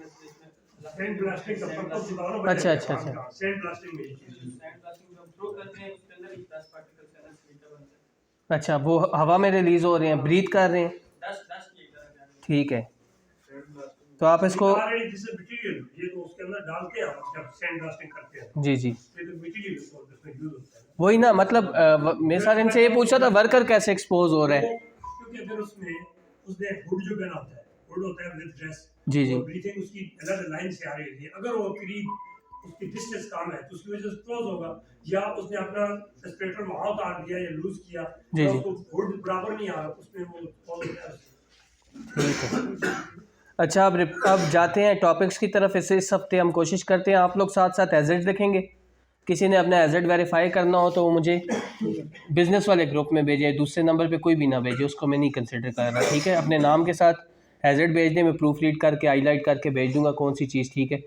Sand blasting का purpose बताओ ना। अच्छा अच्छा अच्छा, सैंड ब्लास्टिंग में सैंड ब्लास्टिंग जब थ्रो करते हैं उसके अंदर 10 पार्टिकल्स का हीटर बनता है। अच्छा वो हवा में रिलीज हो रहे हैं, ब्रीथ कर रहे हैं, 10 की एक तरह का। ठीक है। सैंड ब्लास्टिंग तो आप इसको जैसे मटेरियल ये तो उसके अंदर डालते हैं जब सैंड ब्लास्टिंग करते हैं। जी जी ये तो मटेरियल उसमें यूज होता है। वही ना, मतलब मेरे साथ इनसे ये पूछा था वर्कर कैसे एक्सपोज हो रहा है। क्योंकि अगर उसने हुड जो पहना होता है, हुड होता है विद ड्रेस, जी जी और ब्रीथिंग उसकी अलग लाइन से आ रही है, अगर वो करीब उसकी डिस्टेंस कम है तो उसकी वजह से क्लोज होगा, या उसने अपना रेस्पिरेटर वहां उतार दिया या लूज किया, जी या जी उसको हुड बराबर नहीं आ रहा उसमें वो क्लोज हो जाएगा। ठीक है। अच्छा अब जाते हैं टॉपिक्स की तरफ। इस हफ्ते हम कोशिश करते हैं आप लोग साथ साथ एजेड लिखेंगे। किसी ने अपना एजेड वेरीफाई करना हो तो वो मुझे बिज़नेस वाले ग्रुप में भेजें, दूसरे नंबर पे कोई भी ना भेजे, उसको मैं नहीं कंसिडर कर रहा, ठीक है। अपने नाम के साथ एजेड भेज दें, मैं प्रूफ रीड करके हाईलाइट करके भेज दूंगा कौन सी चीज़ ठीक है।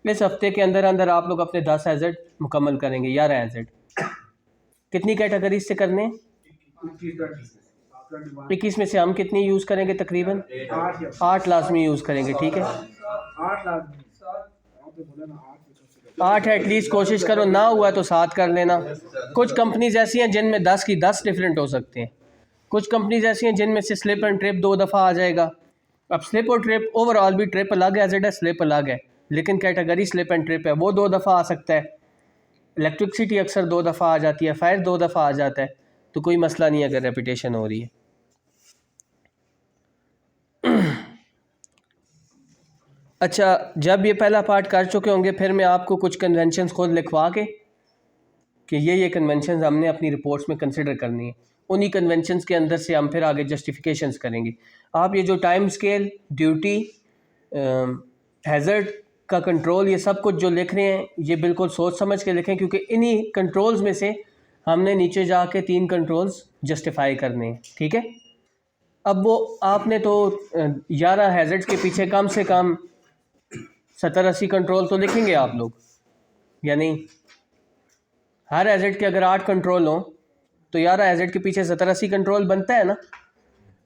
इस हफ्ते के अंदर अंदर आप लोग अपने 10 एजेड मुकम्मल करेंगे, 11 एजेड। कितनी कैटेगरीज से करने हैं? 21 में से हम कितनी यूज़ करेंगे? तकरीबन 8 लाजमी यूज़ करेंगे, ठीक है। 8 एटलीस्ट कोशिश करो, ना हुआ तो 7 कर लेना। कुछ कंपनीज ऐसी हैं जिनमें 10 की 10 डिफरेंट हो सकते हैं, कुछ कंपनीज ऐसी हैं जिनमें से स्लिप एंड ट्रिप 2 दफ़ा आ जाएगा। अब स्लिप और ट्रिप ओवरऑल भी ट्रिप अलग है, एजेड है, स्लिप अलग है, लेकिन कैटेगरी स्लिप एंड ट्रिप है, वो 2 दफ़ा आ सकता है। इलेक्ट्रिसिटी अक्सर 2 दफ़ा आ जाती है, फायर 2 दफ़ा आ जाता है, तो कोई मसला नहीं अगर रेपिटेशन हो रही है। अच्छा, जब ये पहला पार्ट कर चुके होंगे फिर मैं आपको कुछ कन्वेंशंस खुद लिखवा के कि ये कन्वेंशंस हमने अपनी रिपोर्ट्स में कंसिडर करनी है, उन्हीं कन्वेंशंस के अंदर से हम फिर आगे जस्टिफिकेशंस करेंगे। आप ये जो टाइम स्केल, ड्यूटी, हैज़र्ड का कंट्रोल, ये सब कुछ जो लिख रहे हैं ये बिल्कुल सोच समझ के लिखें, क्योंकि इन्हीं कंट्रोल्स में से हमने नीचे जाके 3 कंट्रोल्स जस्टिफाई करने हैं, ठीक है। अब वो आपने तो 11 हैज़र्ड्स के पीछे कम से कम 70-80 कंट्रोल तो लिखेंगे आप लोग, या नहीं? हर एजेड के अगर 8 कंट्रोल हों तो 11 एजेड के पीछे 70-80 कंट्रोल बनता है ना।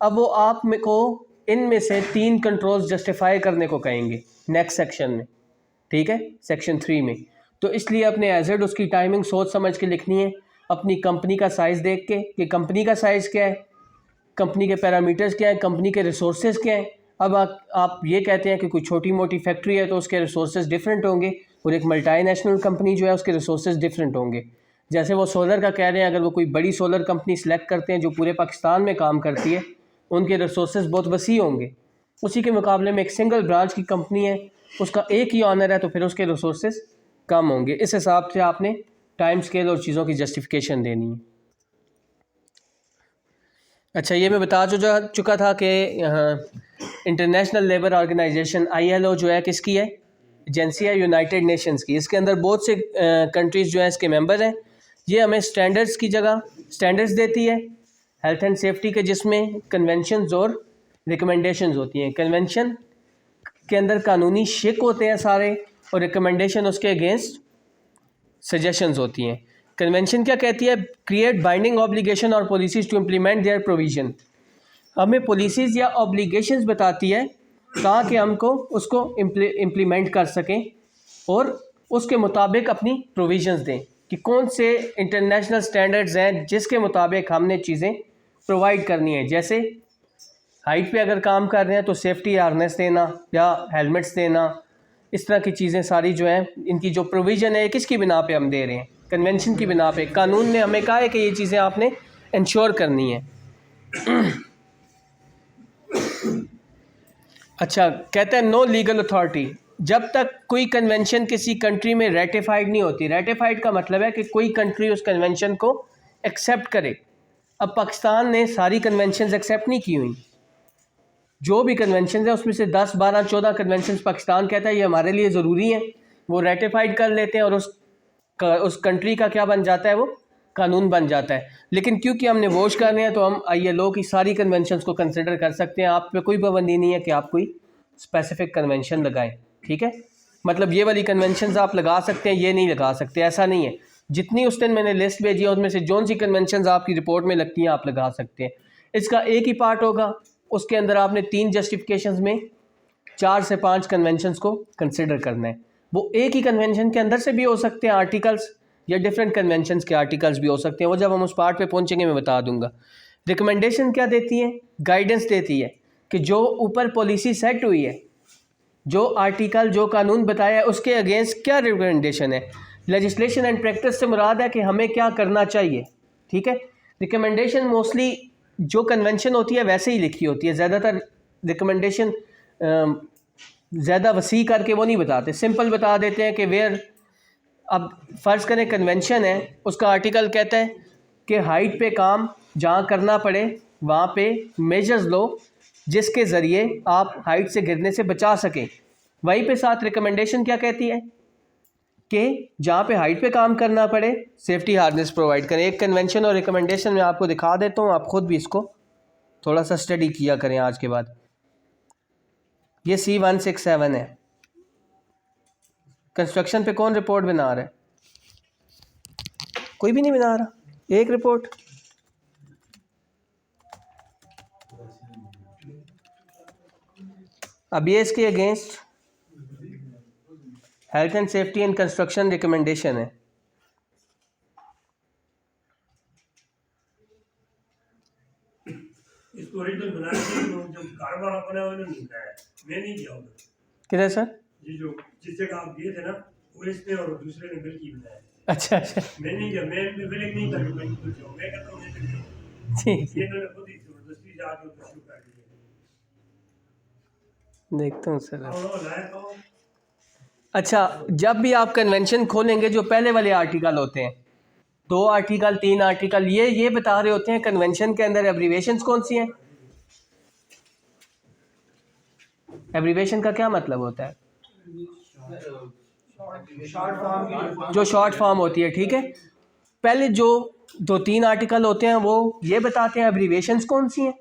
अब वो आप में को इनमें से 3 कंट्रोल्स जस्टिफाई करने को कहेंगे नेक्स्ट सेक्शन में, ठीक है, सेक्शन 3 में। तो इसलिए अपने एजेड उसकी टाइमिंग सोच समझ के लिखनी है, अपनी कंपनी का साइज़ देख के कि कंपनी का साइज़ क्या है, कंपनी के पैरामीटर्स क्या हैं, कंपनी के रिसोर्सेज क्या हैं। अब आप ये कहते हैं कि कोई छोटी मोटी फैक्ट्री है तो उसके रिसोर्सेज डिफरेंट होंगे, और एक मल्टीनेशनल कंपनी जो है उसके रिसोर्सेज डिफरेंट होंगे। जैसे वो सोलर का कह रहे हैं, अगर वो कोई बड़ी सोलर कंपनी सेलेक्ट करते हैं जो पूरे पाकिस्तान में काम करती है, उनके रिसोर्सेज बहुत वसी होंगे। उसी के मुकाबले में एक सिंगल ब्रांच की कंपनी है, उसका एक ही ऑनर है, तो फिर उसके रिसोर्सेज कम होंगे। इस हिसाब से आपने टाइम स्केल और चीज़ों की जस्टिफिकेशन देनी है। अच्छा, ये मैं बता चुका था कि इंटरनेशनल लेबर ऑर्गेनाइजेशन ILO जो है किसकी है? एजेंसी है यूनाइटेड नेशंस की। इसके अंदर बहुत से कंट्रीज़ जो है इसके मेंबर हैं। ये हमें स्टैंडर्ड्स की जगह स्टैंडर्ड्स देती है हेल्थ एंड सेफ्टी के, जिसमें कन्वेंशंस और रिकमेंडेशंस होती हैं। कन्वेंशन के अंदर कानूनी शिक होते हैं सारे, और रिकमेंडेशन उसके अगेंस्ट सजेशंस होती हैं। कन्वेंशन क्या कहती है? क्रिएट बाइंडिंग ऑब्लिगेशन और policies to implement their provision. हमें पॉलिसीज़ या ऑब्लिगेशंस बताती है ताकि हमको उसको इम्प्लीमेंट कर सकें और उसके मुताबिक अपनी प्रोविजंस दें कि कौन से इंटरनेशनल स्टैंडर्ड्स हैं जिसके मुताबिक हमने चीज़ें प्रोवाइड करनी है। जैसे हाइट पे अगर काम कर रहे हैं तो सेफ्टी हार्नेस देना या हेलमेट्स देना, इस तरह की चीज़ें सारी जो हैं, इनकी जो प्रोविज़न है किसकी बिना पे हम दे रहे हैं? कन्वेंशन की बिना पे। कानून ने हमें कहा है कि ये चीज़ें आपने इंश्योर करनी है। अच्छा, कहते हैं नो लीगल अथॉरिटी। जब तक कोई कन्वेंशन किसी कंट्री में रेटिफाइड नहीं होती, रेटिफाइड का मतलब है कि कोई कंट्री उस कन्वेंशन को एक्सेप्ट करे। अब पाकिस्तान ने सारी कन्वेंशंस एक्सेप्ट नहीं की हुई। जो भी कन्वेंशन है उसमें से 10, 12, 14 कन्वेंशन पाकिस्तान कहता है ये हमारे लिए ज़रूरी हैं, वो रेटिफाइड कर लेते हैं और उस कंट्री का क्या बन जाता है? वो कानून बन जाता है। लेकिन क्योंकि हमने वोश करने हैं तो हम ILO की सारी कन्वेंशंस को कंसिडर कर सकते हैं। आप पे कोई पाबंदी नहीं है कि आप कोई स्पेसिफिक कन्वेंशन लगाएं, ठीक है। मतलब ये वाली कन्वेंशंस आप लगा सकते हैं, ये नहीं लगा सकते, ऐसा नहीं है। जितनी उस दिन मैंने लिस्ट भेजी है उनमें से जोन सी कन्वेंशंस आपकी रिपोर्ट में लगती हैं आप लगा सकते हैं। इसका एक ही पार्ट होगा, उसके अंदर आपने 3 जस्टिफिकेशंस में 4 से 5 कन्वेंशंस को कंसिडर करना है। वो एक ही कन्वेंशन के अंदर से भी हो सकते हैं आर्टिकल्स, या डिफरेंट कन्वेंशंस के आर्टिकल्स भी हो सकते हैं। वो जब हम उस पार्ट पे पहुंचेंगे मैं बता दूंगा। रिकमेंडेशन क्या देती है? गाइडेंस देती है कि जो ऊपर पॉलिसी सेट हुई है, जो आर्टिकल जो कानून बताया है, उसके अगेंस्ट क्या रिकमेंडेशन है। लेजिस्लेशन एंड प्रैक्टिस से मुराद है कि हमें क्या करना चाहिए, ठीक है। रिकमेंडेशन मोस्टली जो कन्वेंशन होती है वैसे ही लिखी होती है। ज़्यादातर रिकमेंडेशन ज़्यादा वसी करके वो नहीं बताते, सिंपल बता देते हैं कि वेयर, अब फ़र्ज़ करें कन्वेंशन है, उसका आर्टिकल कहता है कि हाइट पे काम जहाँ करना पड़े वहाँ पे मेजर्स लो जिसके ज़रिए आप हाइट से गिरने से बचा सकें। वहीं पे साथ रिकमेंडेशन क्या कहती है कि जहाँ पे हाइट पे काम करना पड़े सेफ्टी हार्नेस प्रोवाइड करें। एक कन्वेंशन और रिकमेंडेशन मैं आपको दिखा देता हूँ, आप ख़ुद भी इसको थोड़ा सा स्टडी किया करें आज के बाद। ये C167 है। कंस्ट्रक्शन पे कौन रिपोर्ट बना रहा है? कोई भी नहीं बना रहा, एक रिपोर्ट। अब ये इसके against health and safety and construction recommendation है। इसको ओरिजिनल बनाने के लिए जब कारोबार अपना उन्होंने नहीं बनाया, मैं नहीं किया उधर। किधर सर? ये जो जिस जगह आप गए थे ना, वो इसने और दूसरे ने बिल की बनाया। अच्छा अच्छा, मैं नहीं किया, मैं बिल नहीं कर मैं खुद जाऊँ, मैं कहता हूँ ठीक, ये इन्होंने खुद ही जबरदस्ती जाके उधर शुरू कर दिया। देखता हूँ सर। और लाया तो अच्छा, जब भी आप कन्वेंशन खोलेंगे जो पहले वाले आर्टिकल होते हैं, 2 आर्टिकल 3 आर्टिकल, ये बता रहे होते हैं कन्वेंशन के अंदर एब्रीवेशंस कौन सी हैं। एब्रीवेशन का क्या मतलब होता है? जो शॉर्ट फॉर्म होती है, ठीक है। पहले जो 2-3 आर्टिकल होते हैं वो ये बताते हैं एब्रीवेशंस कौन सी हैं,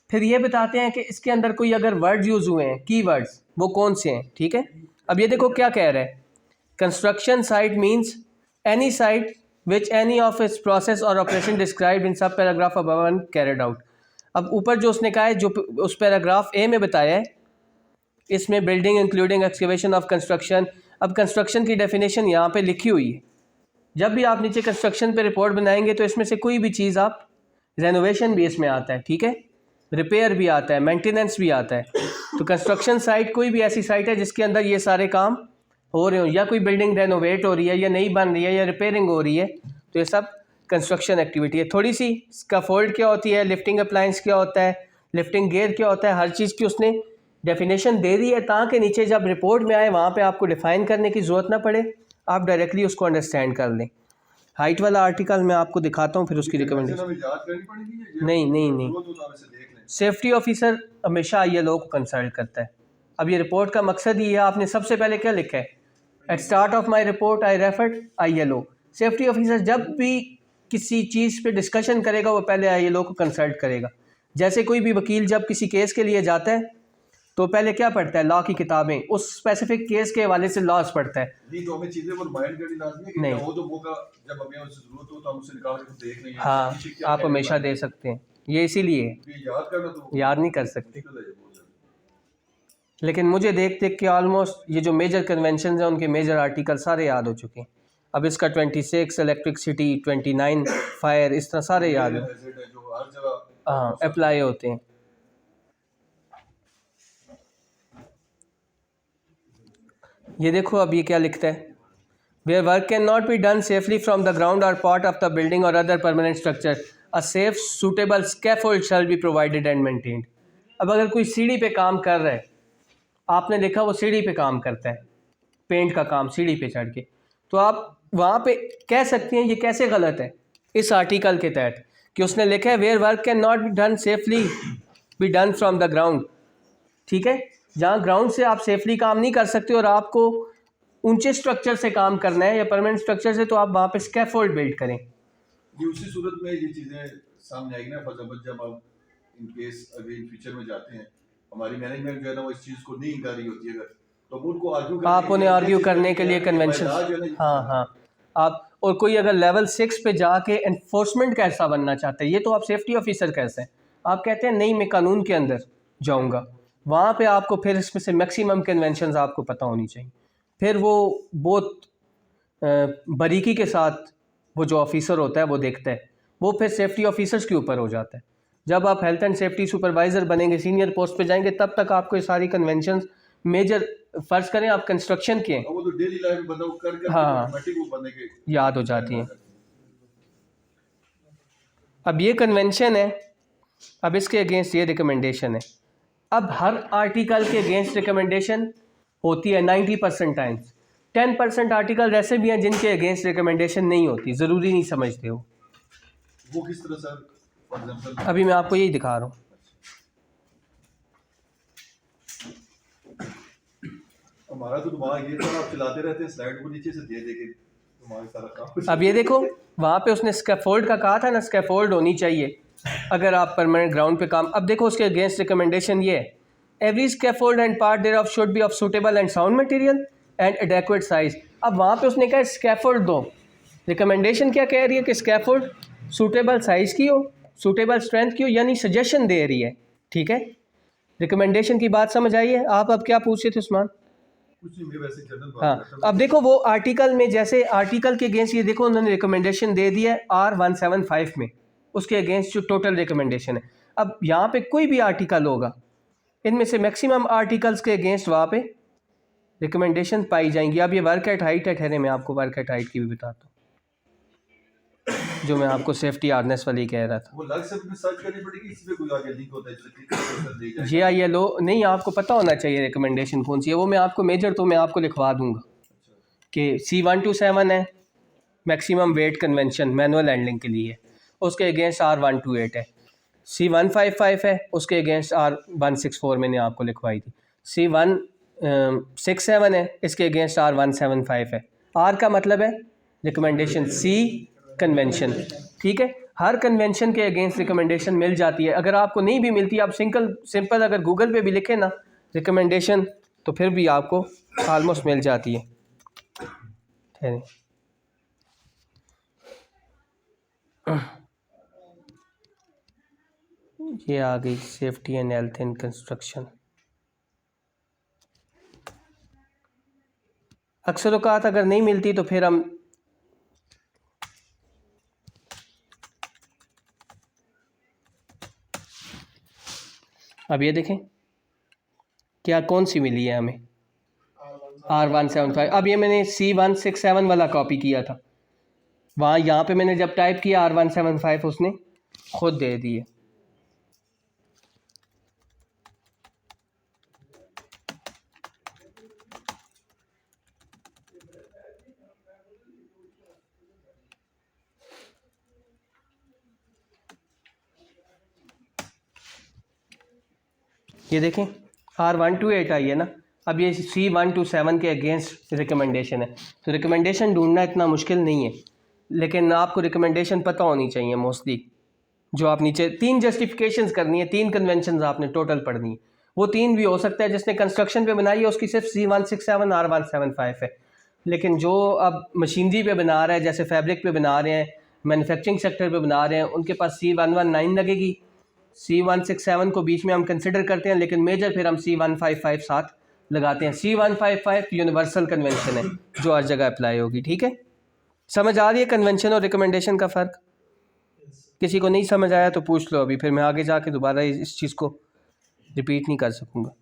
फिर ये बताते हैं कि इसके अंदर कोई अगर वर्ड यूज़ हुए हैं, की वर्ड्स, वो कौन से हैं, ठीक है। अब ये देखो क्या कह रहा है, construction site means any site which any of its process और ऑपरेशन डिस्क्राइब्ड इन सब paragraph above and carried out. अब ऊपर जो उसने कहा है, जो उस पैराग्राफ ए में बताया है, इसमें building including excavation of construction. अब कंस्ट्रक्शन की डेफिनेशन यहाँ पे लिखी हुई है। जब भी आप नीचे कंस्ट्रक्शन पे रिपोर्ट बनाएंगे तो इसमें से कोई भी चीज़ आप, रेनोवेशन भी इसमें आता है, ठीक है, रिपेयर भी आता है, मेंटेनेंस भी आता है। तो कंस्ट्रक्शन साइट कोई भी ऐसी साइट है जिसके अंदर ये सारे काम हो रहे हो, या कोई बिल्डिंग रेनोवेट हो रही है, या नई बन रही है, या रिपेयरिंग हो रही है, तो ये सब कंस्ट्रक्शन एक्टिविटी है। थोड़ी सी स्कैफोल्ड क्या होती है, लिफ्टिंग अप्लायंस क्या होता है, लिफ्टिंग गियर क्या होता है, हर चीज़ की उसने डेफिनेशन दे दी है, ताकि नीचे जब रिपोर्ट में आए वहाँ पे आपको डिफ़ाइन करने की ज़रूरत ना पड़े, आप डायरेक्टली उसको अंडरस्टैंड कर लें। हाइट वाला आर्टिकल मैं आपको दिखाता हूँ, फिर उसकी रिकमेंडेशन। नहीं, सेफ्टी ऑफिसर हमेशा ILO को कंसल्ट करता है। अब ये रिपोर्ट का मकसद ही है, आपने सबसे पहले क्या लिखा है, at start of my report I referred ILO। Safety officer जब भी किसी चीज़ पे डिस्कशन करेगा वो पहले ILO को कंसल्ट करेगा। जैसे कोई भी वकील जब किसी केस के लिए जाता है तो पहले क्या पढ़ता है, लॉ की किताबें, उस स्पेसिफिक केस के हवाले से लॉज पढ़ता है। नहीं तो हमें चीजें वो रिमाइंड करनी लाजमी है कि नहीं, वो जो मौका जब हमें उससे जरूरत हो तो हम उसे निकाल के देख लेंगे। हाँ, आप हमेशा दे सकते हैं, ये इसीलिए याद करना तो याद नहीं कर सकते। लेकिन मुझे देख देख के ऑलमोस्ट ये जो मेजर कन्वेंशन हैं उनके मेजर आर्टिकल सारे याद हो चुके हैं। अब इसका 26 इलेक्ट्रिसिटी, 29 फायर, इस तरह सारे याद हैं, जो हर जगह हाँ अप्लाई होते हैं। ये देखो अब ये क्या लिखता है, where work can not be done safely from the ground और पार्ट ऑफ द बिल्डिंग और other permanent structure, a safe suitable scaffold shall be provided and maintained. अब अगर कोई सीढ़ी पे काम कर रहा है, आपने देखा वो सीढ़ी पे काम करता है, पेंट का काम सीढ़ी पे चढ़ के, तो आप वहाँ पे कह सकते हैं ये कैसे गलत है इस आर्टिकल के तहत कि उसने लिखा है where work can not be done safely be done from the ground, ठीक है, जहाँ ग्राउंड से आप सेफली काम नहीं कर सकते और आपको ऊंचे स्ट्रक्चर से काम करना है या परमानेंट स्ट्रक्चर से, तो आप वहाँ पे स्कैफोल्ड बिल्ड करें। ये उसी सूरत में ये चीजें सामने आएगी ना, फॉर एग्जांपल जब आप इन केस अगर इन फ्यूचर में जाते हैं, हमारी मैनेजमेंट जो है ना वो इस चीज को नहीं इंकार होती है, अगर तो उनको आर्ग्यू आप उन्हें आर्ग्यू करने के लिए कन्वेंशन, हाँ आप, और कोई अगर लेवल 6 पे जाके एनफोर्समेंट कैसा बनना चाहते हैं, ये तो आप सेफ्टी ऑफिसर कैसे हैं, आप कहते हैं नहीं मैं कानून के अंदर जाऊँगा, वहाँ पे आपको फिर इसमें से मैक्सिमम कन्वेंशंस आपको पता होनी चाहिए। फिर वो बहुत बारीकी के साथ वो जो ऑफिसर होता है वो देखता है, वो फिर सेफ्टी ऑफिसर्स के ऊपर हो जाता है। जब आप हेल्थ एंड सेफ्टी सुपरवाइज़र बनेंगे, सीनियर पोस्ट पे जाएंगे, तब तक आपको ये सारी कन्वेंशंस मेजर, फ़र्ज़ करें आप कंस्ट्रक्शन के हैं, वो तो डेली लाइफ में बंदा वो कर हाँ, ऑटोमेटिक वो बंदे के याद हो जाती हैं। अब ये कन्वेंशन है, अब इसके अगेंस्ट ये रिकमेंडेशन है। अब हर आर्टिकल के अगेंस्ट रिकमेंडेशन होती है 90% टाइम्स। 10% आर्टिकल ऐसे भी हैं जिनके अगेंस्ट रिकमेंडेशन नहीं होती, ज़रूरी नहीं समझते हो। वो किस तरह सर? फॉर एग्जांपल अभी मैं आपको यही दिखा रहा हूँ। हमारा तो दिमाग ये था, आप चलाते रहते हैं स्लाइड को नीचे से दे के दिमाग सारा काम। अब ये देखो, वहाँ पे उसने स्कैफोल्ड का कहा था ना, स्कैफोल्ड होनी चाहिए अगर आप परमानेंट ग्राउंड पे काम। अब देखो उसके अगेंस्ट रिकमेंडेशन ये है, every scaffold and part thereof should be of suitable and sound material and adequate size. अब वहाँ पे उसने कहा स्कैफोल्ड दो, रिकमेंडेशन क्या कह रही है कि स्कैफोल्ड सूटेबल साइज़ की हो, सूटेबल स्ट्रेंथ की हो, यानी सजेशन दे रही है। ठीक है, रिकमेंडेशन की बात समझ आई है। आप अब क्या पूछ रहे थे उस्मान? कुछ नहीं, मैं वैसे जनरल बात हाँ, करता हूं। अब देखो वो आर्टिकल में, जैसे आर्टिकल के अगेंस्ट ये देखो उन्होंने रिकमेंडेशन दे दिया है R175 में, उसके अगेंस्ट जो टोटल रिकमेंडेशन है। अब यहाँ पे कोई भी आर्टिकल होगा, इनमें से मैक्सिमम आर्टिकल्स के अगेंस्ट वहाँ पे रिकमेंडेशन पाई जाएंगी। अब ये वर्क एट हाइट है, ठहरे मैं आपको वर्क एट हाइट की भी बताता हूँ, जो मैं आपको सेफ्टी हार्नेस वाली कह रहा था। वो अलग से अपनी सर्च करनी पड़ेगी, इसी पे कोई आगे लिंक होता है जिससे क्लिक कर दे जाएगा। JILO नहीं, आपको पता होना चाहिए रिकमेंडेशन कौन सी है। वो मैं आपको मेजर तो मैं आपको लिखवा दूंगा कि C127 है maximum weight convention manual handling के लिए, उसके अगेंस्ट R128 है। C155 है, उसके अगेंस्ट R164 मैंने आपको लिखवाई थी। C167 है, इसके अगेंस्ट R175 है। R का मतलब है रिकमेंडेशन, C कन्वेंशन। ठीक है, हर कन्वेंशन के अगेंस्ट रिकमेंडेशन मिल जाती है। अगर आपको नहीं भी मिलती, आप सिंपल अगर गूगल पे भी लिखें ना रिकमेंडेशन, तो फिर भी आपको ऑलमोस्ट मिल जाती है। ठहरें, ये आ गई safety and health in construction. अक्सर औकात अगर नहीं मिलती तो फिर हम अब ये देखें क्या कौन सी मिली है हमें, R175। अब ये मैंने C167 वाला कॉपी किया था, वहाँ यहाँ पे मैंने जब टाइप किया R175 उसने खुद दे दिए। ये देखें R128 आई है ना। अब ये C127 के अगेंस्ट रिकमेंडेशन है, तो रिकमेंडेशन ढूंढना इतना मुश्किल नहीं है, लेकिन आपको रिकमेंडेशन पता होनी चाहिए मोस्टली। जो आप नीचे 3 जस्टिफिकेशंस करनी है, 3 कन्वेंशंस आपने टोटल पढ़नी है। वो 3 भी हो सकता है, जिसने कंस्ट्रक्शन पे बनाई है उसकी सिर्फ C167 R175 है, लेकिन जो अब मशीनरी पे बना रहा है, जैसे फैब्रिक पे बना रहे हैं, मैन्युफैक्चरिंग सेक्टर पे बना रहे हैं, उनके पास C119 लगेगी। C167 को बीच में हम कंसिडर करते हैं, लेकिन मेजर फिर हम C155 साथ लगाते हैं। C155 यूनिवर्सल कन्वेंशन है जो हर जगह अप्लाई होगी। ठीक है, समझ आ रही है कन्वेंशन और रिकमेंडेशन का फ़र्क? किसी को नहीं समझ आया तो पूछ लो अभी, फिर मैं आगे जाके दोबारा इस चीज़ को रिपीट नहीं कर सकूँगा।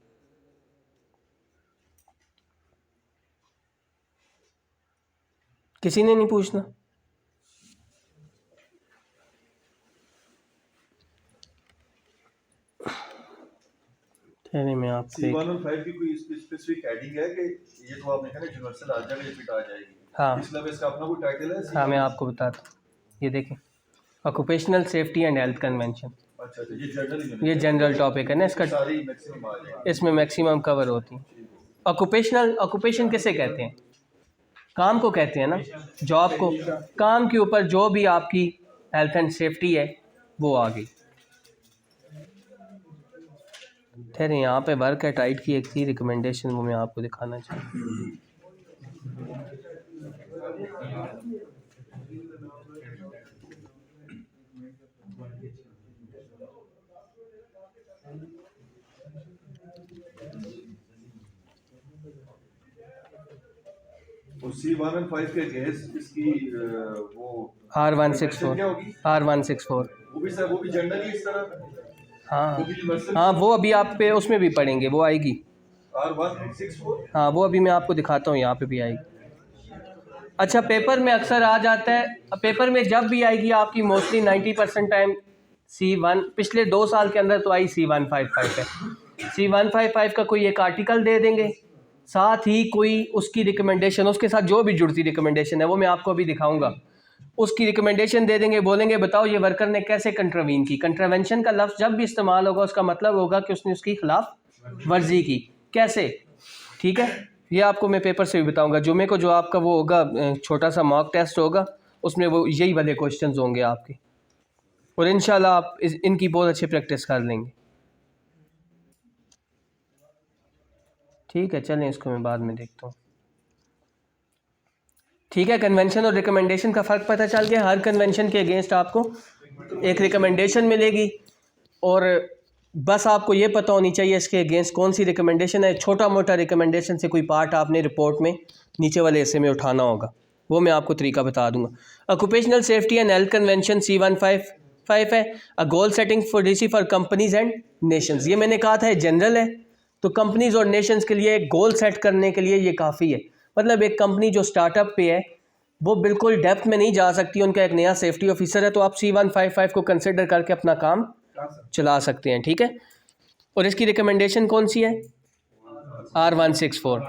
किसी ने नहीं पूछना? नहीं, मैं आपसे C115 की कोई स्पेसिफिक हेडिंग है कि ये तो आपने कहा यूनिवर्सल आ जाएगा, ये फिट आ जाएगी? हाँ इस लेवल इसका अपना कोई टाइटल है? हाँ, मैं आपको बताता हूँ। ये देखें, occupational safety and health convention, अच्छा, ये जनरल ये जनरल टॉपिक है ना, इसका सारी मैक्सिमम आ जाएगी। इसमें मैक्सिमम कवर होती है। ऑक्यूपेशन किसे कहते हैं? काम को कहते हैं ना, जॉब को। काम के ऊपर जो भी आपकी हेल्थ एंड सेफ्टी है वो आ गई। ठहरे, यहाँ पे वर्क एट हाइट की एक थी रिकमेंडेशन, वो मैं आपको दिखाना चाहूँ। और C115 के अगेंस्ट इसकी वो R164 क्या होगी? R164 वो भी जनरली इस तरह हाँ वो भी यूनिवर्सल हाँ, वो अभी आप पे उसमें भी पढ़ेंगे, वो आएगी। R164 हाँ, वो अभी मैं आपको दिखाता हूँ, यहाँ पे भी आएगी। अच्छा, पेपर में अक्सर आ जाता है, पेपर में जब भी आएगी आपकी मोस्टली 90% टाइम C1, पिछले 2 साल के अंदर तो आई C155 है। C155 का कोई एक आर्टिकल दे देंगे, साथ ही कोई उसकी रिकमेंडेशन, उसके साथ जो भी जुड़ती रिकमेंडेशन है वो मैं आपको अभी दिखाऊंगा, उसकी रिकमेंडेशन दे देंगे। बोलेंगे बताओ ये वर्कर ने कैसे कंट्रावीन की। कंट्रावेंशन का लफ्ज़ जब भी इस्तेमाल होगा उसका मतलब होगा कि उसने उसकी खिलाफ वर्जी की। कैसे? ठीक है, ये आपको मैं पेपर से भी बताऊंगा। जुमे को जो आपका वो होगा छोटा सा मॉक टेस्ट होगा, उसमें वो यही वाले क्वेश्चंस होंगे आपके, और इंशाल्लाह आप इनकी बहुत अच्छी प्रैक्टिस कर लेंगे। ठीक है, चलें इसको मैं बाद में देखता हूँ। ठीक है, कन्वेंशन और रिकमेंडेशन का फ़र्क पता चल गया। हर कन्वेंशन के अगेंस्ट आपको एक रिकमेंडेशन मिलेगी, और बस आपको ये पता होनी चाहिए इसके अगेंस्ट कौन सी रिकमेंडेशन है। छोटा मोटा रिकमेंडेशन से कोई पार्ट आपने रिपोर्ट में नीचे वाले हिस्से में उठाना होगा, वो मैं आपको तरीका बता दूंगा। Occupational safety and health convention C155 है। A goal setting for DC for companies and nations. ये मैंने कहा था जनरल है, तो कंपनीज और नेशंस के लिए गोल सेट करने के लिए ये काफ़ी है। मतलब एक कंपनी जो स्टार्टअप पे है वो बिल्कुल डेप्थ में नहीं जा सकती, उनका एक नया सेफ्टी ऑफिसर है, तो आप C155 को कंसिडर करके अपना काम चला सकते हैं। ठीक है, और इसकी रिकमेंडेशन कौन सी है? R164।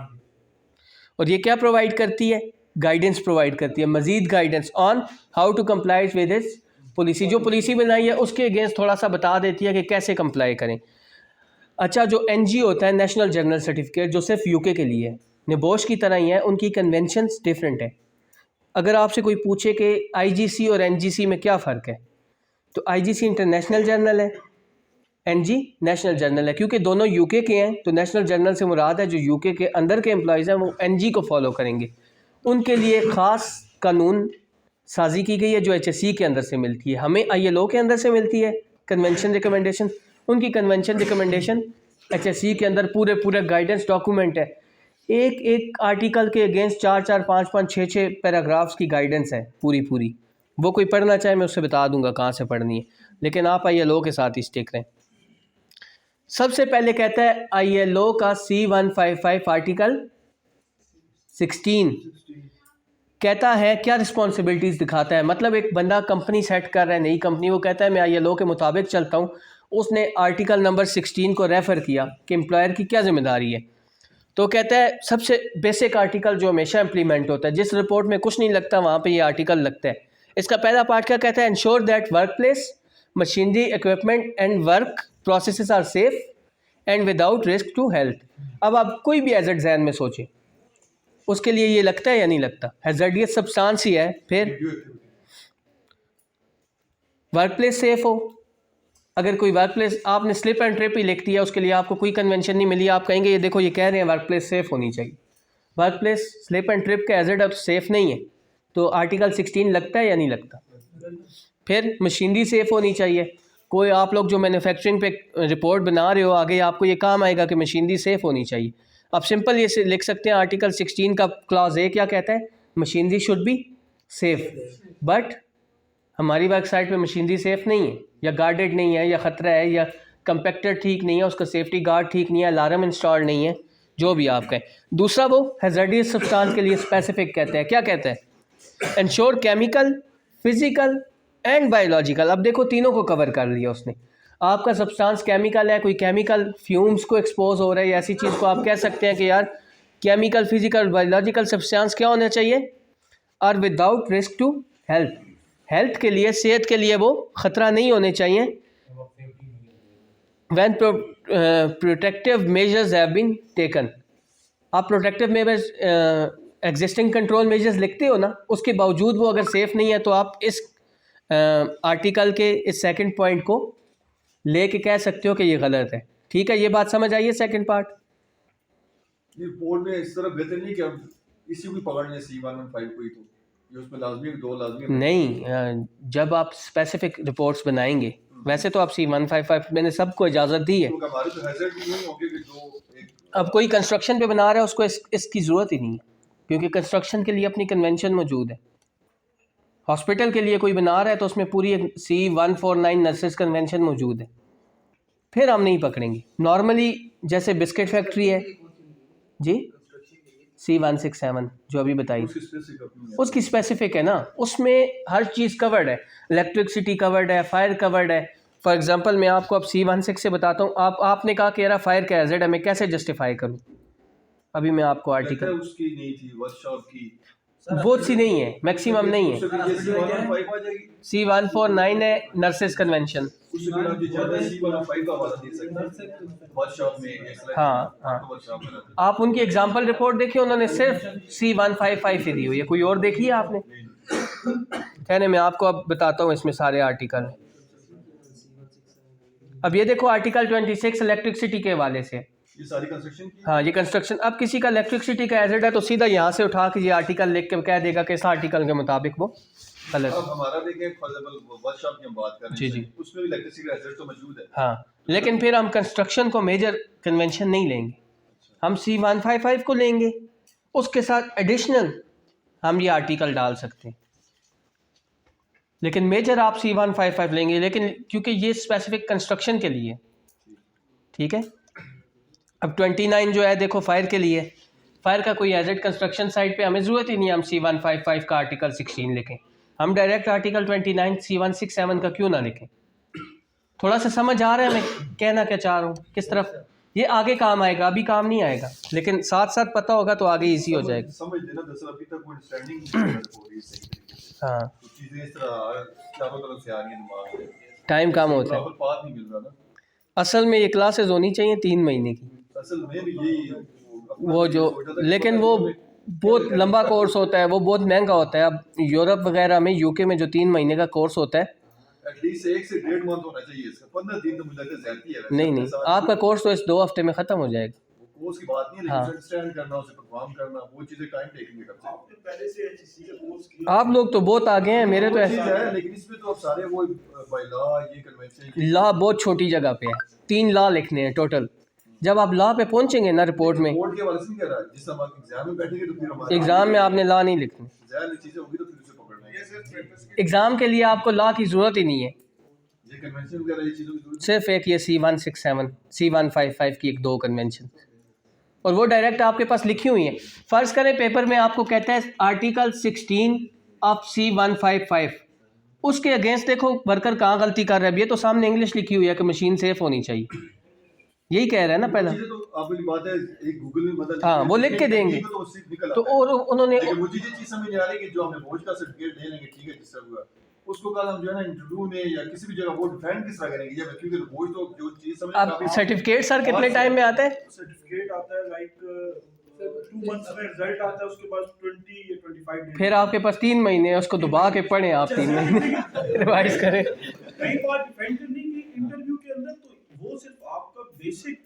और ये क्या प्रोवाइड करती है? गाइडेंस प्रोवाइड करती है, मजीद guidance on how to comply with इस पॉलिसी। जो पॉलिसी बनाई है उसके अगेंस्ट थोड़ा सा बता देती है कि कैसे कंप्लाई करें। अच्छा, जो NG होता है, नेशनल जनरल सर्टिफिकेट, जो सिर्फ UK के लिए है, निबोश की तरह ही है, उनकी कन्वेंशंस डिफरेंट है। अगर आपसे कोई पूछे कि IGC और NGC में क्या फ़र्क है, तो IGC इंटरनेशनल जर्नल है, NG नेशनल जर्नल है। क्योंकि दोनों UK के हैं तो नेशनल जर्नल से मुराद है जो UK के अंदर के एम्प्लॉयज़ हैं वो NG को फॉलो करेंगे। उनके लिए ख़ास कानून साजी की गई है जो HSE के अंदर से मिलती है, हमें ILO के अंदर से मिलती है कन्वेंशन रिकमेंडेशन। उनकी कन्वेंशन रिकमेंडेशन HSE के अंदर पूरे गाइडेंस डॉक्यूमेंट है। एक एक आर्टिकल के अगेंस्ट 4-4, 5-5, 6-6 पैराग्राफ्स की गाइडेंस है पूरी। वो कोई पढ़ना चाहे मैं उससे बता दूंगा कहाँ से पढ़नी है, लेकिन आप ILO के साथ ही स्टिक रहें। सबसे पहले कहता है ILO का C155 आर्टिकल 16 कहता है क्या रिस्पॉन्सिबिलिटीज़ दिखाता है। मतलब एक बंदा कंपनी सेट कर रहा है, नई कंपनी, वो कहता है मैं ILO के मुताबिक चलता हूँ। उसने आर्टिकल नंबर 16 को रेफ़र किया कि एम्प्लॉयर की क्या ज़िम्मेदारी है। तो कहता है सबसे बेसिक आर्टिकल जो हमेशा इम्प्लीमेंट होता है, जिस रिपोर्ट में कुछ नहीं लगता वहाँ पे ये आर्टिकल लगता है। इसका पहला पार्ट क्या कहता है? Ensure that work place machinery equipment and work processes are safe and without risk to health. अब आप कोई भी हैज़र्ड जहन में सोचें, उसके लिए ये लगता है या नहीं लगता? हैज़र्डियस सब्सटेंस ही है। फिर वर्क प्लेस सेफ हो। अगर कोई वर्क प्लेस आपने स्लिप एंड ट्रिप ही लिख दिया, उसके लिए आपको कोई कन्वेंशन नहीं मिली, आप कहेंगे ये देखो ये कह रहे हैं वर्क प्लेस सेफ होनी चाहिए। Work place slip and trip का हैज़र्ड अब सेफ नहीं है, तो आर्टिकल 16 लगता है या नहीं लगता? फिर मशीनरी सेफ होनी चाहिए। कोई आप लोग जो मैन्युफैक्चरिंग पे रिपोर्ट बना रहे हो, आगे आपको ये काम आएगा कि मशीनरी सेफ होनी चाहिए। आप सिंपल ये लिख सकते हैं आर्टिकल 16 का क्लॉज A क्या कहता है? Machinery should be safe. But हमारी वेबसाइट पे मशीनरी सेफ नहीं है, या गार्डेड नहीं है, या ख़तरा है, या कंपैक्टर ठीक नहीं है, उसका सेफ्टी गार्ड ठीक नहीं है, अलार्म इंस्टॉल नहीं है, जो भी आप कहें। दूसरा वो हैज़र्डियस सब्सटेंस के लिए स्पेसिफिक कहते हैं। क्या कहता है? Ensure chemical, physical and biological. अब देखो तीनों को कवर कर लिया उसने। आपका सब्सटेंस केमिकल है, कोई केमिकल फ्यूम्स को एक्सपोज हो रहा है, या ऐसी चीज़ को आप कह सकते हैं कि यार केमिकल, फिजिकल, बायोलॉजिकल सब्सटेंस क्या होना चाहिए? और without risk to health. Health के लिए, सेहत के लिए वो ख़तरा नहीं होने चाहिए। When protective measures have been taken. आप protective measures existing control measures लिखते हो ना, उसके बावजूद वो अगर सेफ़ नहीं है तो आप इस आर्टिकल के इस सेकंड पॉइंट को लेके कह सकते हो कि ये गलत है। ठीक है, ये बात समझ आई है? सेकंड पार्ट रिपोर्ट में इस तरह बेहतर नहीं कि अब इसी को पकड़ लें C115 को ही, तो ये उसमें लाजमी 2 लाजमी नहीं। जब आप स्पेसिफिक रिपोर्ट्स बनाएंगे, वैसे तो आप C155 मैंने सबको इजाज़त दी है। तो हमारे तो हैज़र्ड भी नहीं होंगे कि जो एक अब कोई कंस्ट्रक्शन पे बना रहा है उसको इसकी ज़रूरत ही नहीं है। क्योंकि कंस्ट्रक्शन के लिए अपनी कन्वेंशन मौजूद है। हॉस्पिटल के लिए कोई बना रहा है तो उसमें पूरी C149 नर्सेस कन्वेंशन मौजूद है, फिर हम नहीं पकड़ेंगे। नॉर्मली जैसे बिस्किट फैक्ट्री है जी, C167 जो अभी बताई, उसकी स्पेसिफिक है ना, उसमें हर चीज़ कवर्ड है, इलेक्ट्रिसिटी कवर्ड है, फायर कवर्ड है। फॉर एग्जांपल मैं आपको अब C16 से बताता हूँ। आपने कहा कि यार फायर का हैज़र्ड है, मैं कैसे जस्टिफाई करूँ? अभी मैं आपको आर्टिकल, उसकी नहीं थी वर्कशॉप की, बहुत सी नहीं है, मैक्सिमम नहीं है। C149 है नर्सेस कन्वेंशन। हाँ हाँ, आप उनकी एग्जांपल रिपोर्ट देखिए, उन्होंने सिर्फ C155 ही दी हुई है, कोई और देखी है आपने? कहने मैं आपको अब बताता हूँ इसमें सारे आर्टिकल। अब ये देखो आर्टिकल 26 इलेक्ट्रिसिटी के हवाले से, ये सारी कंस्ट्रक्शन की। हाँ ये कंस्ट्रक्शन। अब किसी का इलेक्ट्रिसिटी का एजेंट है तो सीधा यहाँ से उठा के ये आर्टिकल लिख के कह देगा कि इस आर्टिकल के मुताबिक वो गलत है। अब हमारा देखें वर्कशॉप की हम बात कर रहे हैं, जी, उसमें भी इलेक्ट्रिसिटी एजेंट तो मौजूद है। हाँ, लेकिन फिर हम कंस्ट्रक्शन को मेजर कन्वेंशन नहीं लेंगे, हम C155 को लेंगे, उसके साथ एडिशनल हम ये आर्टिकल डाल सकते हैं, लेकिन मेजर आप C155 लेंगे, लेकिन क्योंकि ये स्पेसिफिक कंस्ट्रक्शन के लिए, ठीक है। अब 29 जो है देखो फायर के लिए, फायर का कोई एजेड कंस्ट्रक्शन साइट पे हमें ज़रूरत ही नहीं है हम C155 का आर्टिकल 16 लिखें, हम डायरेक्ट आर्टिकल 29 C167 का क्यों ना लिखें? थोड़ा सा समझ आ रहा है मैं कहना क्या चाह रहा हूँ, किस तरफ ये आगे काम आएगा, अभी काम नहीं आएगा, लेकिन साथ साथ पता होगा तो आगे इजी हो जाएगा। समझ लेना दरअसल अभी तक वो अंडरस्टैंडिंग हो रही है सही तरीके से। हाँ, तो चीजें इस तरह चारों तरफ से आ रही हैं दिमाग में, टाइम कम होता है। प्रॉपर पाथ नहीं मिल रहा ना। असल में ये क्लासेस होनी चाहिए 3 महीने की, असल में भी यही वो जो, लेकिन वो बहुत लंबा कोर्स होता है, वो बहुत महंगा होता है। अब यूरोप वगैरह में, यूके में जो 3 महीने का कोर्स होता है, एटलीस्ट 1 से 1.5 मंथ होना चाहिए इसका, 15 दिन तो मुझे लगता है ज़्यादती है। नहीं आपका कोर्स तो इस 2 हफ्ते में ख़त्म हो जाएगा। कोर्स की बात नहीं है, हाँ। लेकिन अंडरस्टैंड करना, उसे परफॉर्म करना, वो चीजें टाइम टेकिंग है। आपने पहले से HEC का कोर्स किया, आप लोग तो बहुत आगे हैं, मेरे तो चीज है, लेकिन इसमें तो अब सारे वो बाय लॉ ये कन्वेंशन लॉ बहुत छोटी जगह पे है, 3 लॉ लिखने हैं टोटल। जब आप लॉ पे पहुंचेंगे ना रिपोर्ट में, बोर्ड के वाले से नहीं कह रहा, जिस हम एग्जाम में बैठेंगे तो फिर हमारा एग्ज़ाम में आपने लॉ नहीं लिखनी, ज़्यादा चीजें होगी तो फिर उसे पकड़ना है। एग्ज़ाम के लिए आपको लॉ की ज़रूरत ही नहीं है, ये कन्वेंशन वगैरह ये चीजों की जरूरत सिर्फ एक ये C167 C155 की 1-2 कन्वेंशन, और वो डायरेक्ट आपके पास लिखी हुई हैं। फ़र्ज़ करें पेपर में आपको कहता है आर्टिकल 16 ऑफ C155, उसके अगेंस्ट देखो वर्कर कहाँ गलती कर रहा है, ये तो सामने इंग्लिश लिखी हुई है कि मशीन सेफ होनी चाहिए, यही कह रहा है ना पहला। चीजें तो आपकी बात है, एक गूगल में मदद, हाँ, वो लिख के देंगे तो उससे निकल तो, आता है। और उन्होंने लेकिन मुझे ये चीज समझ नहीं आ रही कि जो हमने बोझ का सर्टिफिकेट ले लेंगे, ठीक है जिस तरह हुआ, उसको कल हम जो है ना इंटरव्यू में या किसी भी जगह वो डिफेंड किस तरह करेंगे, या क्योंकि बोझ तो जो चीज समझ अब सर्टिफिकेट सर कितने टाइम में आता है? सर्टिफिकेट आता है लाइक 2 मंथ्स में रिजल्ट आता है, उसके बाद 20 या 25 डेज। फिर आपके पास 3 महीने है, उसको दबा के पढ़ें आप 3 महीने रिवाइज करें। कई बार डिफेंड करने की इंटरव्यू के अंदर तो वो सिर्फ आपका बेसिक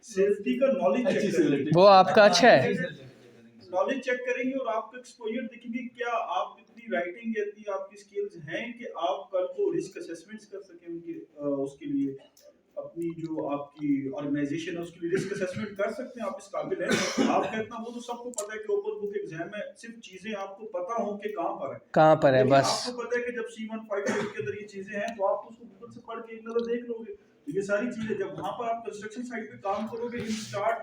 सेफ्टी का नॉलेज चेक करेंगे, वो आपका अच्छा है, नॉलेज चेक करेंगे और आपका एक्सपोजर देखेंगे, क्या आप इतनी राइटिंग या इतनी आपकी स्किल्स हैं कि आप कल को रिस्क असेसमेंट्स कर सकें उनके उसके लिए, अपनी जो आपकी ऑर्गेनाइजेशन है उसके लिए रिस्क असेसमेंट कर सकते हैं, आप इस काबिल हैं। आप कहते हैं वो तो सबको पता है कि ओपन बुक एग्जाम में सिर्फ चीजें आपको पता हो कि कहाँ पर है, बस। आपको पता है कि जब C155 के अंदर ये चीजें हैं तो आप उसको गूगल से पढ़ के एक नजर देख लोगे, तो ये सारी चीजें जब वहां पर आप कंस्ट्रक्शन साइट पे काम करोगे इन स्टार्ट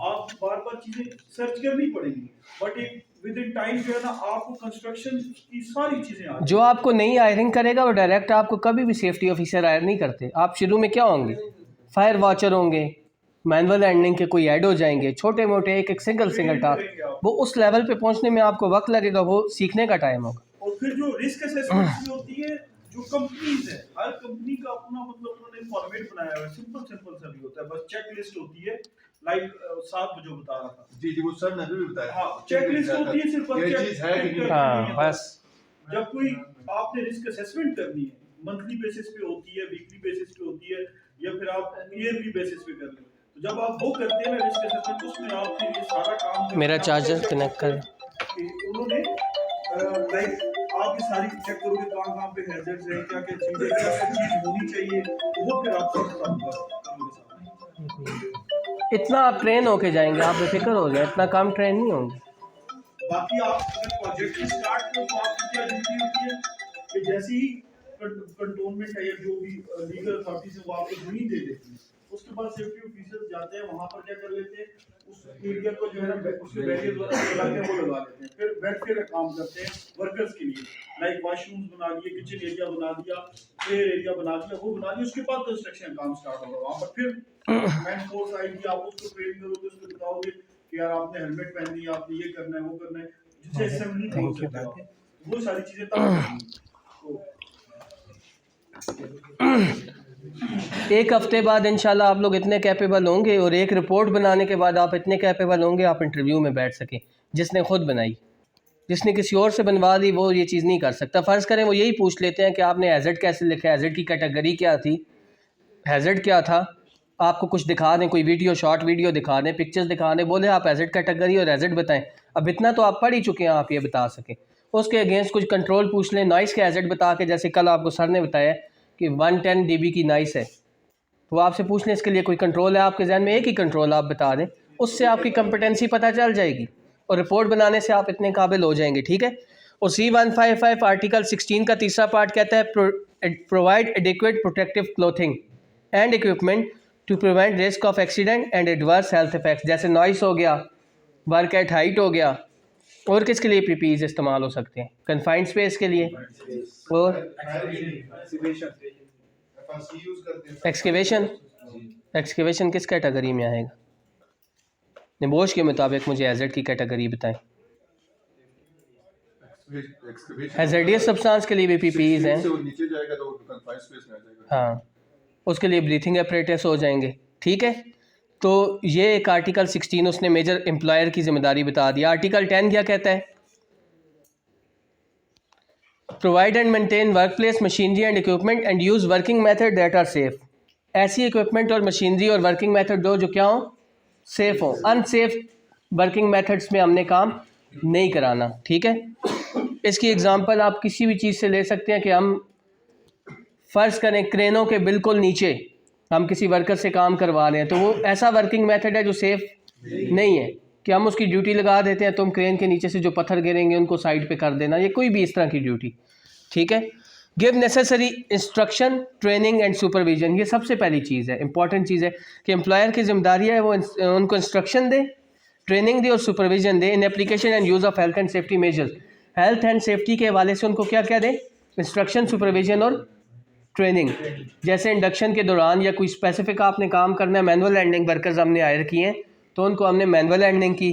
आप बार चीजें सर्च करनी पड़ेगी, बट एक विद इन टाइम जो है ना आपको कंस्ट्रक्शन की सारी चीजें आ जो आपको नहीं हायरिंग करेगा वो डायरेक्ट आपको कभी भी सेफ्टी ऑफिसर हायर नहीं करते। आप शुरू में क्या होंगे, फायर वॉचर होंगे, मैनुअल हैंडलिंग के कोई ऐड हो जाएंगे, छोटे मोटे एक सिंगल टास्क, वो उस लेवल पे पहुंचने में आपको वक्त लगेगा, वो सीखने का टाइम होगा। और फिर जो रिस्क असेसमेंट होती है, जो कंपनीज है, हर कंपनी का अपना मतलब उन्होंने फॉर्मेट बनाया हुआ है, सिंपल सा भी होता है, बस चेक लिस्ट होती है, लाइक साहब जो बता रहा था जी वो सर ने भी बताया। हाँ, चेक लिस्ट होती है, सिर्फ ये चीज है कि नहीं। हाँ बस। जब कोई आपने रिस्क असेसमेंट करनी है, मंथली बेसिस पे होती है, वीकली बेसिस पे होती है, या फिर आप ईयरली बेसिस पे कर रहे हो, तो जब आप वो करते हैं रिस्क असेसमेंट, उसमें आपके ये सारा काम मेरा चार्जर कनेक्ट कर, उन्होंने लाइक आप ये सारी चेक करोगे कहाँ पे हैजर्ड्स हैं, क्या चीजें, क्या चीज होनी चाहिए, वो फिर आप सब काम करोगे। इतना आप ट्रेन होके जाएंगे, आप बेफिक्र हो जाए, इतना काम ट्रेन नहीं होंगे। बाकी आप अगर प्रोजेक्ट स्टार्ट करो तो आपकी क्या ड्यूटी होती है कि जैसे ही कंटोनमेंट है या जो भी लीगल अथॉरिटी से वो आपको जमीन दे देती है, उसके बाद सेफ्टी ऑफिसर जाते हैं वहां पर, क्या कर लेते हैं, उस एरिया को जो है ना उसके बैरियर द्वारा लगाते हैं, वो लगा लेते हैं, फिर वेलफेयर का काम करते हैं वर्कर्स के लिए, लाइक वॉशरूम्स बना लिए, किचन एरिया बना दिया, प्रेयर एरिया बना दिया, वो बना दिया, उसके बाद कंस्ट्रक्शन काम स्टार्ट होगा वहां पर। फिर मैन फोर्स आएगी, आप उसको ट्रेन करोगे, उसको बताओगे कि यार आपने हेलमेट पहननी है, आपने ये करना है, वो करना है, जिससे असेंबली Thank you. होती है, वो सारी चीजें तब होंगी। तो एक हफ्ते बाद इंशाल्लाह आप लोग इतने कैपेबल होंगे और एक रिपोर्ट बनाने के बाद आप इतने कैपेबल होंगे आप इंटरव्यू में बैठ सकें। जिसने ख़ुद बनाई, जिसने किसी और से बनवा ली, वो ये चीज़ नहीं कर सकता। फ़र्ज़ करें वो यही पूछ लेते हैं कि आपने हैज़र्ड कैसे लिखा, हैज़र्ड की कैटेगरी क्या थी, हैज़र्ड क्या था, आपको कुछ दिखा दें, कोई वीडियो, शॉर्ट वीडियो दिखा दें, पिक्चर्स दिखा दें, बोले आप हैज़र्ड कैटेगरी और हैज़र्ड बताएं। अब इतना तो आप पढ़ ही चुके हैं, आप ये बता सकें। उसके अगेंस्ट कुछ कंट्रोल पूछ लें, नॉइस के हैज़र्ड बता के, जैसे कल आपको सर ने बताया कि 110 dB की नॉइस है, तो आपसे पूछ लें इसके लिए कोई कंट्रोल है आपके जहन में, एक ही कंट्रोल आप बता दें, उससे आपकी कंपिटेंसी पता चल जाएगी और रिपोर्ट बनाने से आप इतने काबिल हो जाएंगे, ठीक है। और C155 आर्टिकल 16 का तीसरा पार्ट कहता है provide adequate protective clothing and equipment to prevent risk of accident and adverse health effects, जैसे नॉइस हो गया, वर्क एट हाइट हो गया। और किसके लिए पीपीईज इस्तेमाल हो सकते हैं? कन्फाइंड स्पेस के लिए और एक्सकेवेशन। एक्सकेवेशन किस कैटेगरी में आएगा? निबोश के मुताबिक मुझे हैज़र्ड की कैटेगरी बताएं। हैज़र्डियस सब्सटेंस के लिए भी पीपीईज हैं। नीचे जाएगा तो कन्फाइंड स्पेस में आ जाएगा। हाँ, उसके लिए ब्रीथिंग एपरेटस हो जाएंगे, ठीक है। तो ये एक आर्टिकल 16 उसने मेजर एम्प्लॉयर की जिम्मेदारी बता दी। आर्टिकल 10 क्या कहता है? Provide and maintain work place machinery and equipment and use working method that are safe. ऐसी इक्विपमेंट और मशीनरी और वर्किंग मेथड दो जो क्या हो, सेफ़ हो। अनसेफ वर्किंग मेथड्स में हमने काम नहीं कराना, ठीक है। इसकी एग्ज़ाम्पल आप किसी भी चीज़ से ले सकते हैं कि हम फ़र्ज़ करें क्रेनों के बिल्कुल नीचे हम किसी वर्कर से काम करवा रहे हैं, तो वो ऐसा वर्किंग मेथड है जो सेफ़ नहीं है कि हम उसकी ड्यूटी लगा देते हैं, तुम क्रेन के नीचे से जो पत्थर गिरेंगे उनको साइड पे कर देना, ये कोई भी इस तरह की ड्यूटी, ठीक है। Give necessary instruction, training and supervision, ये सबसे पहली चीज़ है, इंपॉर्टेंट चीज़ है कि एम्प्लॉयर की जिम्मेदारी है वो उनको इंस्ट्रक्शन दे, ट्रेनिंग दे और supervision they in application and use of health and safety measures. Health and safety के हवाले से उनको क्या क्या दे? इंस्ट्रक्शन, सुपरविजन और ट्रेनिंग। जैसे इंडक्शन के दौरान या कोई स्पेसिफिक आपने काम करना है, मैनुअल हैंडलिंग वर्कर्स हमने हायर किए हैं, तो उनको हमने मैनुअल हैंडलिंग की,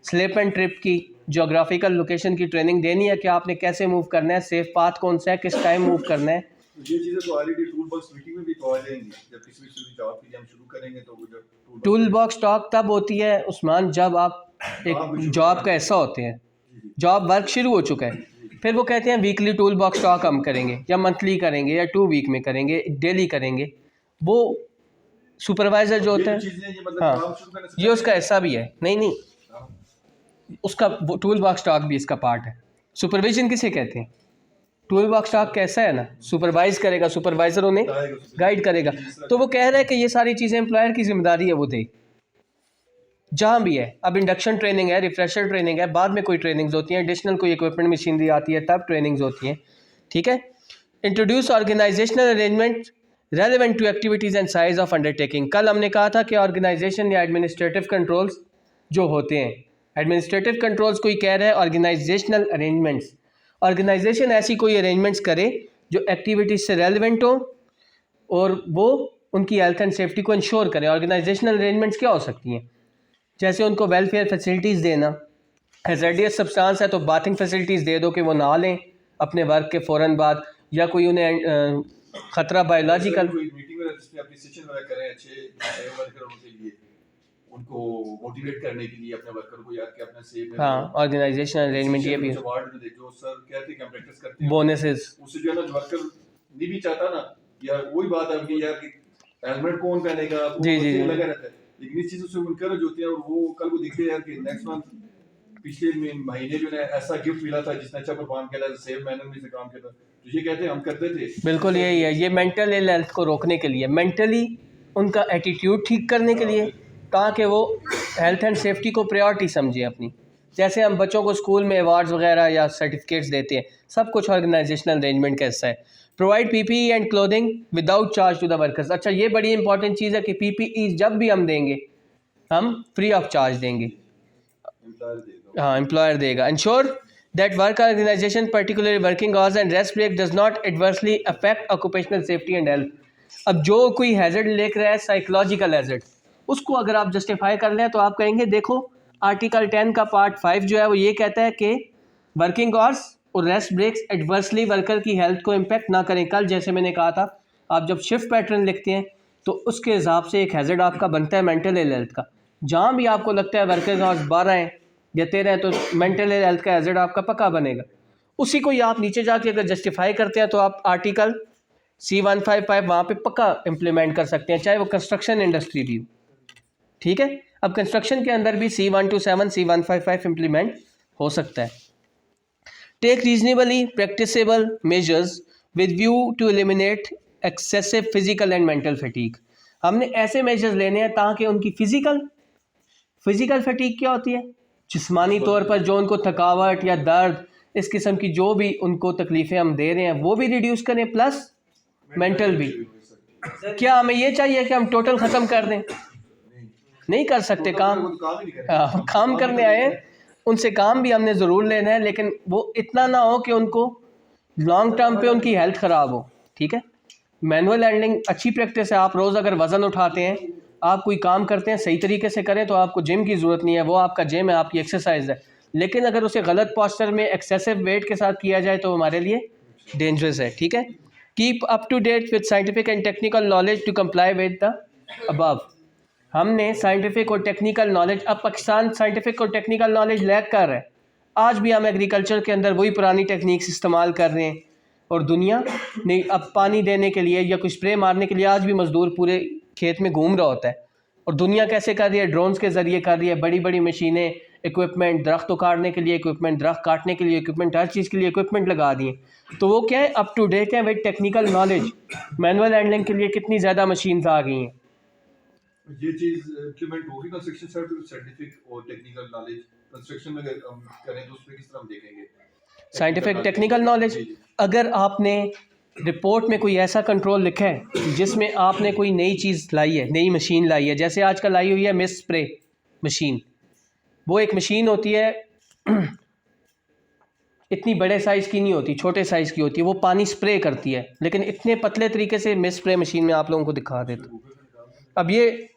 स्लिप एंड ट्रिप की, जोग्राफिकल लोकेशन की ट्रेनिंग देनी है कि आपने कैसे मूव करना है, सेफ पाथ कौन सा है, किस टाइम मूव करना है। ये चीजें तो ऑलरेडी टूल बॉक्स मीटिंग में भी करवा देंगे। जब किसी भी जॉब के लिए हम शुरू करेंगे तो वो जब टूल बॉक्स टॉक तब होती है उस्मान जब आप एक जॉब का ऐसा होते हैं, जॉब वर्क शुरू हो चुका है, फिर वो कहते हैं वीकली टूल बॉक्स टॉक हम करेंगे या मंथली करेंगे या 2 वीक में करेंगे, डेली करेंगे। वो सुपरवाइज़र जो होता है, हाँ, ये उसका ऐसा भी है। नहीं, उसका टूल बॉक्स टॉक भी इसका पार्ट है। सुपरविजन किसे कहते हैं? टूल बॉक्स टॉक कैसा है ना, सुपरवाइज करेगा, सुपरवाइज़र उन्हें गाइड करेगा। तो वो कह रहा है कि ये सारी चीज़ें एम्प्लॉयर की जिम्मेदारी है वो दे, जहाँ भी है। अब इंडक्शन ट्रेनिंग है, रिफ्रेशर ट्रेनिंग है, बाद में कोई ट्रेनिंग्स होती हैं, एडिशनल कोई इक्विपमेंट मशीनरी आती है तब ट्रेनिंग्स होती हैं, ठीक है। Introduce organisational arrangement relevant to activities and size of undertaking. कल हमने कहा था कि ऑर्गेनाइजेशन या एडमिनिस्ट्रेटिव कंट्रोल्स जो होते हैं, एडमिनिस्ट्रेटिव कंट्रोल्स कोई कह रहा है ऑर्गेनाइजेशनल अरेंजमेंट्स, ऑर्गेनाइजेशन ऐसी कोई अरेंजमेंट्स करे जो एक्टिविटीज़ से रेलिवेंट हो और वो उनकी हेल्थ एंड सेफ्टी को इंश्योर करें। ऑर्गेनाइजेशनल अरेंजमेंट्स क्या हो सकती हैं? जैसे उनको वेलफेयर फैसिलिटीज़ देना, हैज़र्डियस सब्सटेंस है तो बाथिंग फैसिलिटीज़ दे दो कि वो नहा लें अपने वर्क के फ़ौरन बाद, या कोई उन्हें ख़तरा बायोलॉजिकल मीटिंग में एप्रिसिएशन वगैरह करें अच्छे वर्करों के लिए, उनको मोटिवेट करने के लिए अपने वर्कर को, यार कि अपना सेफ है। हाँ, ऑर्गेनाइजेशनल अरेंजमेंट ये भी अवार्ड में देखो सर कहते हैं कि हम प्रैक्टिस करते हैं बोनसेस, उससे जो है ना वर्कर नहीं भी चाहता ना, यार वही बात है कि यार हेलमेट कौन पहनेगा, जी लगा रहता है, लेकिन इस चीज़ों से मुनकर जो होती है और वो कल को दिखते हैं यार कि नेक्स्ट मंथ पिछले महीने जो है ऐसा गिफ्ट मिला था जिसने अच्छा परफॉर्म किया था, सेफ मैनर में से काम किया था, तो ये कहते हैं हम करते थे। बिल्कुल यही है, ये मेंटल इल हेल्थ को रोकने के लिए, मेंटली उनका एटीट्यूड ठीक करने के लिए, ताकि वो हेल्थ एंड सेफ्टी को प्रायोरिटी समझे अपनी, जैसे हम बच्चों को स्कूल में अवार्ड्स वगैरह या सर्टिफिकेट्स देते हैं, सब कुछ ऑर्गेनाइजेशनल अरेंजमेंट का हिस्सा है। Provide PPE and clothing without charge to the workers. अच्छा, ये बड़ी इंपॉर्टेंट चीज़ है कि पीपीई जब भी हम देंगे हम फ्री ऑफ चार्ज देंगे। एम्प्लॉयर देगा। हाँ, एम्प्लॉयर देगा। Ensure that work organisation particularly working hours and rest break does not adversely affect occupational safety and health. अब जो कोई हैजर्ड लेकर रहा है, साइकोलॉजिकल हैजर्ड, उसको अगर आप जस्टिफाई कर लें तो आप कहेंगे देखो आर्टिकल 10 का पार्ट 5 जो है वो ये कहता है कि वर्किंग आवर्स और रेस्ट ब्रेक्स एडवर्सली वर्कर की हेल्थ को इम्पेक्ट ना करें। कल जैसे मैंने कहा था, आप जब शिफ्ट पैटर्न लिखते हैं तो उसके हिसाब से एक हैजर्ड आपका बनता है मेंटल हेल्थ का। जहाँ भी आपको लगता है वर्किंग आवर्स 12 हैं या 13 हैं तो मेंटल हेल्थ का हैजर्ड आपका पक्का बनेगा। उसी को ही आप नीचे जाके अगर जस्टिफाई करते हैं तो आप आर्टिकल C155 वहाँ पे पक्का इम्प्लीमेंट कर सकते हैं, चाहे वो कंस्ट्रक्शन इंडस्ट्री भी हो। ठीक है, अब कंस्ट्रक्शन के अंदर भी C127 C155 इम्प्लीमेंट हो सकता है। Take reasonably practicable measures with view to eliminate excessive physical and mental fatigue. हमने ऐसे मेजर्स लेने हैं ताकि उनकी फिजिकल फटीग क्या होती है, जिस्मानी तौर पर जो उनको थकावट या दर्द, इस किस्म की जो भी उनको तकलीफ़ें हम दे रहे हैं वो भी रिड्यूस करें, प्लस मेंटल भी। क्या हमें ये चाहिए कि हम टोटल ख़त्म कर दें? नहीं कर सकते। काम करने आए हैं, उनसे काम भी हमने ज़रूर लेना है, लेकिन वो इतना ना हो कि उनको लॉन्ग टर्म पे उनकी हेल्थ ख़राब हो। ठीक है, मैनुअल हैंडलिंग अच्छी प्रैक्टिस है। आप रोज़ अगर वज़न उठाते हैं, आप कोई काम करते हैं, सही तरीके से करें तो आपको जिम की ज़रूरत नहीं है, वो आपका जिम है, आपकी एक्सरसाइज है। लेकिन अगर उसे गलत पोस्चर में एक्सेसिव वेट के साथ किया जाए तो हमारे लिए डेंजरस है। ठीक है, keep up to date with scientific and technical knowledge to comply with the above. हमने साइंटिफिक और टेक्निकल नॉलेज, अब पाकिस्तान साइंटिफिक और टेक्निकल नॉलेज लैक कर रहा है। आज भी हम एग्रीकल्चर के अंदर वही पुरानी टेक्निक्स इस्तेमाल कर रहे हैं और दुनिया नहीं, अब पानी देने के लिए या कुछ स्प्रे मारने के लिए आज भी मज़दूर पूरे खेत में घूम रहा होता है। और दुनिया कैसे कर रही है? ड्रोन्स के ज़रिए कर रही है। बड़ी बड़ी मशीनें, इक्विपमेंट, दरख्त उखाड़ने के लिए इक्विपमेंट, दरख्त काटने के लिए इक्विपमेंट, हर चीज़ के लिए इक्विपमेंट लगा दिए। तो वो क्या है, अप टू डेट है with technical knowledge. Manual handling के लिए कितनी ज़्यादा मशीन्स आ गई हैं। ये चीज इम्प्लीमेंट होगी कंस्ट्रक्शन साइड पे, साइंटिफिक और टेक्निकल नॉलेज कंस्ट्रक्शन में अगर हम करें तो उसमें किस तरह हम देखेंगे साइंटिफिक टेक्निकल नॉलेज। अगर आपने रिपोर्ट में कोई ऐसा कंट्रोल लिखा है जिसमें आपने कोई नई चीज़ लाई है, नई मशीन लाई है, जैसे आजकल लाई हुई है मिस्ट स्प्रे मशीन। वो एक मशीन होती है, इतनी बड़े साइज़ की नहीं होती, छोटे साइज़ की होती है। वो पानी स्प्रे करती है, लेकिन इतने पतले तरीके से मिस्ट स्प्रे मशीन में आप लोगों को दिखा देता हूँ। अब ये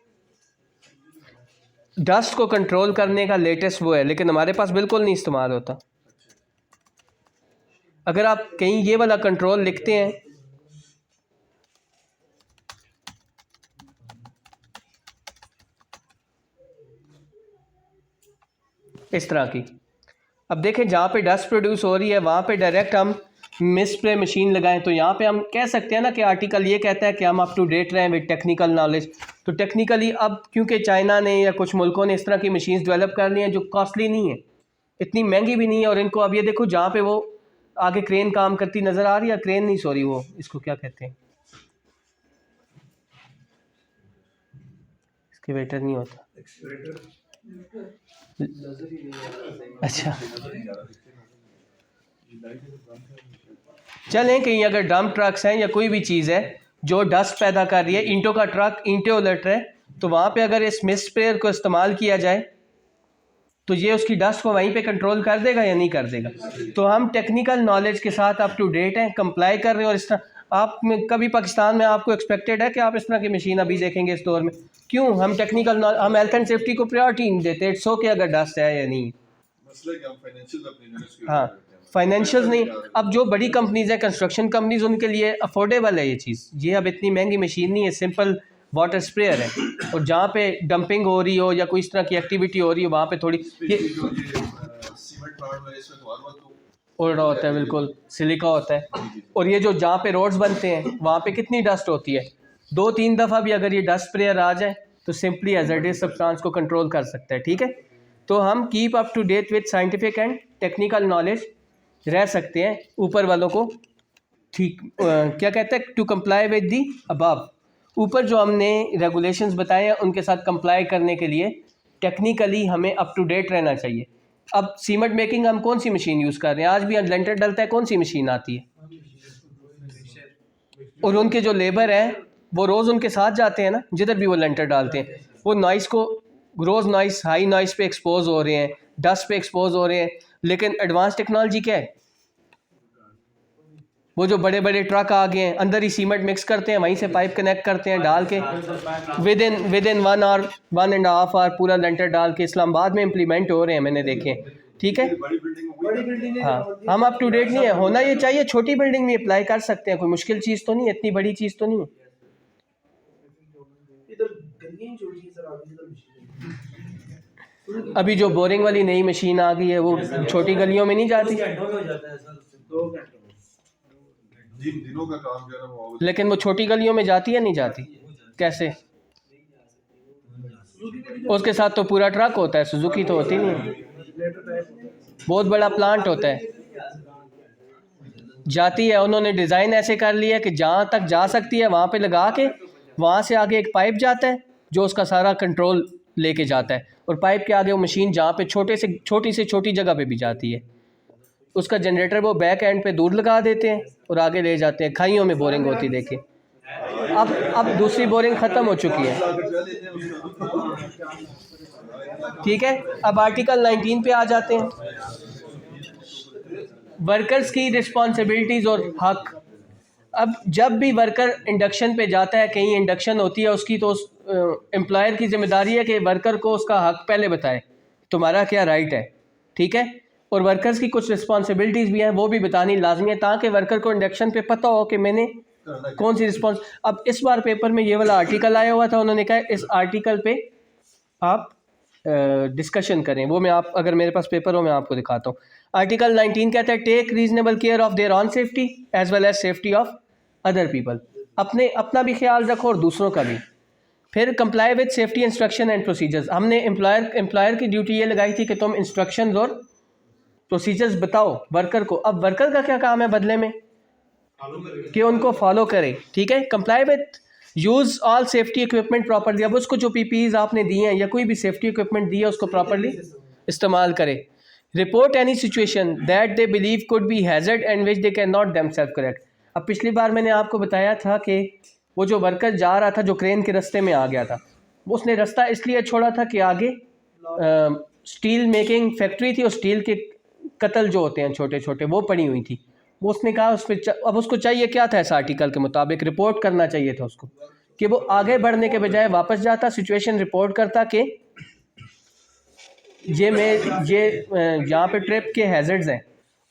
डस्ट को कंट्रोल करने का लेटेस्ट वो है, लेकिन हमारे पास बिल्कुल नहीं इस्तेमाल होता। अगर आप कहीं ये वाला कंट्रोल लिखते हैं, इस तरह की, अब देखें जहाँ पे डस्ट प्रोड्यूस हो रही है वहाँ पे डायरेक्ट हम मिस्ट स्प्रे मशीन लगाएं तो यहाँ पे हम कह सकते हैं ना कि आर्टिकल ये कहता है कि हम अप टू डेट रहें विद टेक्निकल नॉलेज। तो टेक्निकली अब क्योंकि चाइना ने या कुछ मुल्कों ने इस तरह की मशीन्स डेवलप कर ली हैं जो कॉस्टली नहीं है, इतनी महंगी भी नहीं है, और इनको अब ये देखो जहाँ पे वो आगे क्रेन काम करती नज़र आ रही है, क्रेन नहीं सॉरी, वो इसको क्या कहते हैं, एक्सकेवेटर नहीं होता, अच्छा चलें कहीं अगर डंप ट्रक्स हैं या कोई भी चीज़ है जो डस्ट पैदा कर रही है, ईंटों का ट्रक ईंटें उलट रहे, तो वहाँ पे अगर इस मिस्ट स्प्रेयर को इस्तेमाल किया जाए तो ये उसकी डस्ट को वहीं पे कंट्रोल कर देगा या नहीं कर देगा। तो हम टेक्निकल नॉलेज के साथ अप टू डेट हैं, कंप्लाई कर रहे हैं। और इस तरह आप में कभी पाकिस्तान में आपको एक्सपेक्टेड है कि आप इस तरह की मशीन अभी देखेंगे इस दौर में? क्यों? हम टेक्निकल हम हेल्थ एंड सेफ्टी को प्रायोरिटी नहीं देते। इट्स ओके अगर डस्ट है या नहीं। हाँ, फाइनेंशियल नहीं। अब जो बड़ी कंपनीज है, कंस्ट्रक्शन कंपनीज, उनके लिए अफोर्डेबल है ये चीज़। ये अब इतनी महंगी मशीन नहीं है, सिंपल वाटर स्प्रेयर है। और जहाँ पे डंपिंग हो रही हो या कोई इस तरह की एक्टिविटी हो रही हो वहाँ पे थोड़ी ये उड़ रहा होता है, बिल्कुल सिलिका होता है। और ये जो जहाँ पे रोड्स बनते हैं वहाँ पे कितनी डस्ट होती है, 2-3 दफ़ा भी अगर ये डस्ट स्प्रेयर आ जाए तो सिंपली हैज़ार्डस सब्सटेंस को कंट्रोल कर सकता है। ठीक है, तो हम keep up to date with scientific and technical knowledge रह सकते हैं ऊपर वालों को। ठीक क्या कहते हैं, to comply with the above. ऊपर जो हमने रेगुलेशंस बताए हैं उनके साथ कंप्लाई करने के लिए टेक्निकली हमें अप टू डेट रहना चाहिए। अब सीमेंट मेकिंग हम कौन सी मशीन यूज़ कर रहे हैं? आज भी लेंटर डलता है, कौन सी मशीन आती है? और उनके जो लेबर हैं वो रोज़ उनके साथ जाते हैं ना, जिधर भी वो लेंटर डालते हैं, वो नॉइस को रोज़ नॉइस हाई नॉइस पे एक्सपोज हो रहे हैं, डस्ट पे एक्सपोज हो रहे हैं। लेकिन एडवांस टेक्नोलॉजी क्या है? वो जो बड़े बड़े ट्रक आ गए हैं, अंदर ही सीमेंट मिक्स करते हैं, वहीं से पाइप कनेक्ट करते हैं, डाल के विद इन 1 आवर 1.5 आवर पूरा लेंटर डाल के इस्लामाबाद में इम्प्लीमेंट हो रहे हैं, मैंने देखे। ठीक है, बड़ी बिल्डिंग हाँ, हम अप टू डेट नहीं है, होना ये चाहिए। छोटी बिल्डिंग में अप्लाई कर सकते हैं, कोई मुश्किल चीज़ तो नहीं है, इतनी बड़ी चीज़ तो नहीं है। अभी जो बोरिंग वाली नई मशीन आ गई है वो छोटी गलियों में नहीं जाती, दिनों का काम जो है ना वो लेकिन वो छोटी गलियों में जाती है, नहीं जाती? कैसे? उसके साथ तो पूरा ट्रक होता है, सुजुकी तो होती नहीं है, बहुत बड़ा प्लांट होता है। जाती है, उन्होंने डिज़ाइन ऐसे कर लिया है कि जहाँ तक जा सकती है वहाँ पे लगा के, वहाँ से आगे एक पाइप जाता है जो उसका सारा कंट्रोल लेके जाता है, और पाइप के आगे वो मशीन जहाँ पे छोटी से छोटी जगह पे भी जाती है, उसका जनरेटर वो बैक एंड पे दूर लगा देते हैं और आगे ले जाते हैं। खाइयों में बोरिंग होती देखिए, अब दूसरी बोरिंग ख़त्म हो चुकी है। ठीक है, अब आर्टिकल 19 पे आ जाते हैं, वर्कर्स की रिस्पॉन्सिबिलिटीज़ और हक। अब जब भी वर्कर इंडक्शन पे जाता है, कहीं इंडक्शन होती है उसकी, तो एम्प्लॉयर की जिम्मेदारी है कि वर्कर को उसका हक पहले बताए, तुम्हारा क्या राइट है। ठीक है, और वर्कर्स की कुछ रिस्पॉन्सिबिलिटीज़ भी हैं, वो भी बतानी लाजमी है, ताकि वर्कर को इंडक्शन पे पता हो कि मैंने कौन सी रिस्पॉन्स। अब इस बार पेपर में ये वाला आर्टिकल आया हुआ था, उन्होंने कहा इस आर्टिकल पे आप डिस्कशन करें। वो मैं आप, अगर मेरे पास पेपर हो मैं आपको दिखाता हूँ। आर्टिकल 19 कहता है take reasonable care of their own safety as well as safety of other people. अपना भी ख्याल रखो और दूसरों का भी। फिर comply with safety instruction and procedures. हमने एम्प्लॉयर की ड्यूटी ये लगाई थी कि तुम इंस्ट्रक्शन और प्रोसीजर्स बताओ वर्कर को। अब वर्कर का क्या काम है बदले में? कि उनको फॉलो करें। ठीक है, comply with use all safety equipment properly. अब उसको जो पीपीईज आपने दिए हैं या कोई भी सेफ्टी इक्विपमेंट दिया है उसको प्रॉपरली इस्तेमाल करें। Report any situation that they believe could be hazard and which they can not themselves correct. अब पिछली बार मैंने आपको बताया था कि वो जो वर्कर जा रहा था, जो क्रेन के रास्ते में आ गया था, उसने रास्ता इसलिए छोड़ा था कि आगे स्टील मेकिंग फैक्ट्री थी और स्टील के कतल जो होते हैं छोटे छोटे वो पड़ी हुई थी। वो उसने कहा उस पर अब उसको चाहिए क्या था, इस आर्टिकल के मुताबिक रिपोर्ट करना चाहिए था उसको, कि वो आगे बढ़ने के बजाय वापस जाता, सिचुएशन रिपोर्ट करता कि ये यहाँ पे ट्रिप के हैजर्ड्स हैं।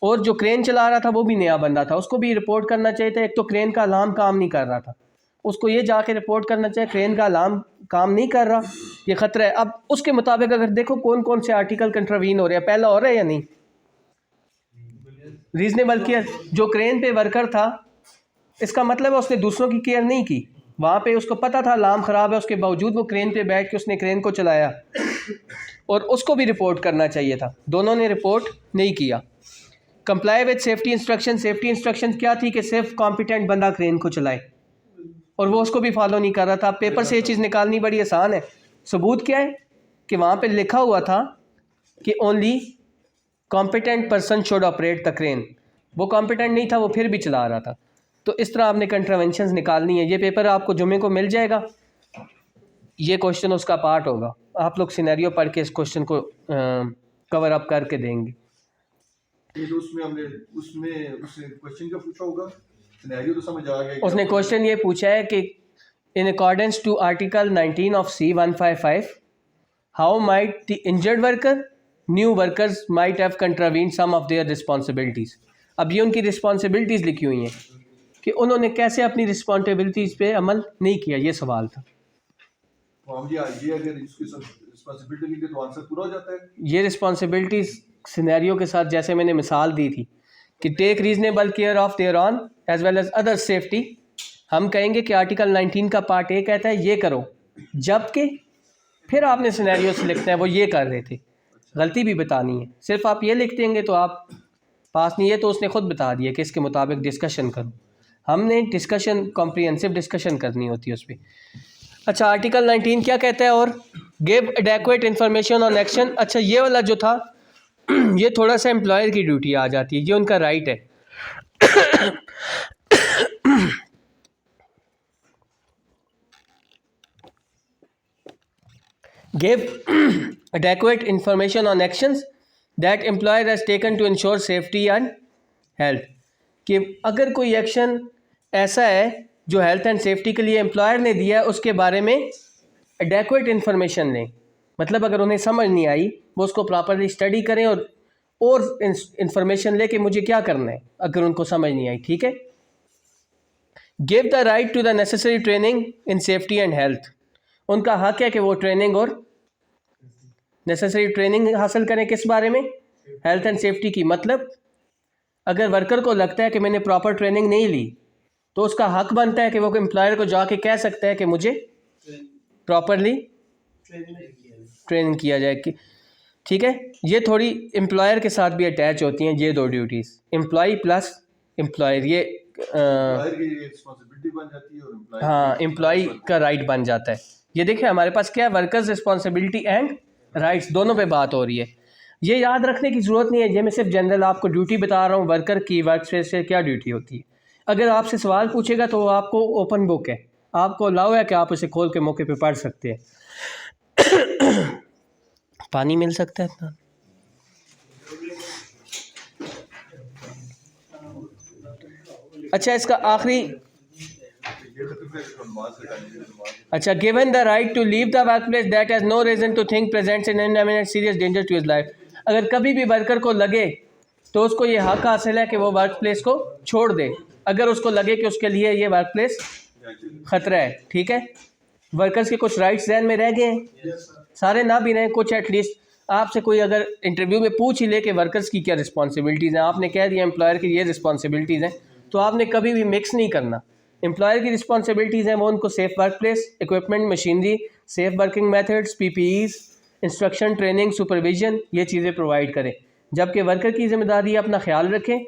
और जो क्रेन चला रहा था वो भी नया बंदा था, उसको भी रिपोर्ट करना चाहिए था। एक तो क्रेन का अलार्म काम नहीं कर रहा था, उसको ये जाके रिपोर्ट करना चाहिए क्रेन का अलार्म काम नहीं कर रहा, ये ख़तरा है। अब उसके मुताबिक अगर देखो कौन कौन से आर्टिकल कंट्रावीन हो रहे हैं, पहला हो रहा है या नहीं? रीजनेबल केयर, जो क्रेन पे वर्कर था, इसका मतलब है उसने दूसरों की केयर नहीं की। वहाँ पे उसको पता था अलार्म ख़राब है, उसके बावजूद वो क्रेन पे बैठ के उसने क्रेन को चलाया, और उसको भी रिपोर्ट करना चाहिए था। दोनों ने रिपोर्ट नहीं किया। Comply with safety instruction. Safety instruction क्या थी कि सिर्फ कॉम्पिटेंट बंदा क्रेन को चलाए, और वो उसको भी फॉलो नहीं कर रहा था। पेपर से ये चीज़ निकालनी बड़ी आसान है। सबूत क्या है कि वहाँ पे लिखा हुआ था कि only competent person should operate the crane. वो कॉम्पिटेंट नहीं था, वो फिर भी चला रहा था। तो इस तरह आपने कंट्रावेंशंस निकालनी है। ये पेपर आपको जुमे को मिल जाएगा, ये क्वेश्चन उसका पार्ट होगा। आप लोग सिनेरियो पढ़ के इस क्वेश्चन को कवर अप करके देंगे। तो उसमें हमने उससे क्वेश्चन क्या पूछा होगा, सिनेरियो तो समझ आ गया। उसने क्वेश्चन ये पूछा है कि in accordance to article 19 of C155 how might the injured worker new workers might have contravene some of their responsibilities. अब ये उनकी रिस्पॉन्सिबिलिटीज़ लिखी हुई हैं कि उन्होंने कैसे अपनी रिस्पॉन्सिबिलिटीज़ पे अमल नहीं किया, ये सवाल था। ये अगर इसकी रिस्पॉन्सिबिलिटी लिखे तो आंसर पूरा हो जाता है। ये रिस्पॉन्सिबिलिटीज़ सिनेरियो के साथ, जैसे मैंने मिसाल दी थी कि take reasonable care of their own as well as other safety. हम कहेंगे कि आर्टिकल 19 का पार्ट ए कहता है ये करो, जबकि फिर आपने सिनेरियो से लिखना है वो ये कर रहे थे। गलती भी बतानी है, सिर्फ आप ये लिख देंगे तो आप पास नहीं है। तो उसने खुद बता दिया कि इसके मुताबिक डिस्कशन करो। हमने डिस्कशन कॉम्प्रिहेंसिव डिस्कशन करनी होती है उस पर। अच्छा, आर्टिकल 19 क्या कहता है? और give adequate information on action. अच्छा, ये वाला जो था ये थोड़ा सा एम्प्लॉयर की ड्यूटी आ जाती है, ये उनका राइट है। Give adequate information on actions that employer has taken to ensure safety and health। कि अगर कोई एक्शन ऐसा है जो हेल्थ एंड सेफ्टी के लिए एम्प्लॉयर ने दिया है उसके बारे में एडेक्वेट इन्फॉर्मेशन लें। मतलब अगर उन्हें समझ नहीं आई वो उसको प्रॉपरली स्टडी करें और इंफॉर्मेशन ले कि मुझे क्या करना है अगर उनको समझ नहीं आई। ठीक है। Give the right to the necessary training in safety and health. उनका हक है कि वो ट्रेनिंग और नेसेसरी ट्रेनिंग हासिल करें किस बारे में, हेल्थ एंड सेफ्टी की। मतलब अगर वर्कर को लगता है कि मैंने प्रॉपर ट्रेनिंग नहीं ली तो उसका हक बनता है कि वो एम्प्लॉयर को जाके कह सकता है कि मुझे प्रॉपरली ट्रेनिंग किया जाए कि ठीक है। ये थोड़ी एम्प्लॉयर के साथ भी अटैच होती हैं ये दो ड्यूटीज़, एम्प्लॉय प्लस एम्प्लॉयर। ये रिस्पॉन्सिबिलिटी बन जाती है और हाँ एम्प्लॉय का राइट बन जाता है। ये देखिए हमारे पास क्या है, वर्कर्स रिस्पॉन्सिबिलिटी एंड राइट्स दोनों पे बात हो रही है। ये याद रखने की ज़रूरत नहीं है, ये मैं सिर्फ जनरल आपको ड्यूटी बता रहा हूँ वर्कर की वर्क स्पेस से क्या ड्यूटी होती है। अगर आपसे सवाल पूछेगा तो वो आपको ओपन बुक है, आपको अलाउ है कि आप उसे खोल के मौके पे पढ़ सकते हैं। पानी मिल सकता है इतना। अच्छा इसका आखिरी अच्छा, given the right to leave the work place that has no reason to think presents in an serious danger to his life. अगर कभी भी वर्कर को लगे तो उसको ये हक हासिल है कि वो वर्क प्लेस को छोड़ दे अगर उसको लगे कि उसके लिए ये वर्क प्लेस ख़तरा है। ठीक है। वर्कर्स के कुछ राइट्स ज़हन में रह गए हैं, सारे ना भी रहें, कुछ एटलीस्ट आपसे कोई अगर इंटरव्यू में पूछ ही ले कि वर्कर्स की क्या रिस्पॉन्सिबिलिटीज़ हैं, आपने कह दिया एम्प्लॉयर की ये रिस्पॉन्सिबिलिटीज़ हैं, तो आपने कभी भी मिक्स नहीं करना। एम्प्लॉयर की रिस्पॉन्सिबिलिटीज़ हैं वो उनको safe work place, equipment, machinery, safe working methods, PPEs, instruction, training, supervision, ये चीज़ें प्रोवाइड करें। जबकि वर्कर की जिम्मेदारी है अपना ख्याल रखें,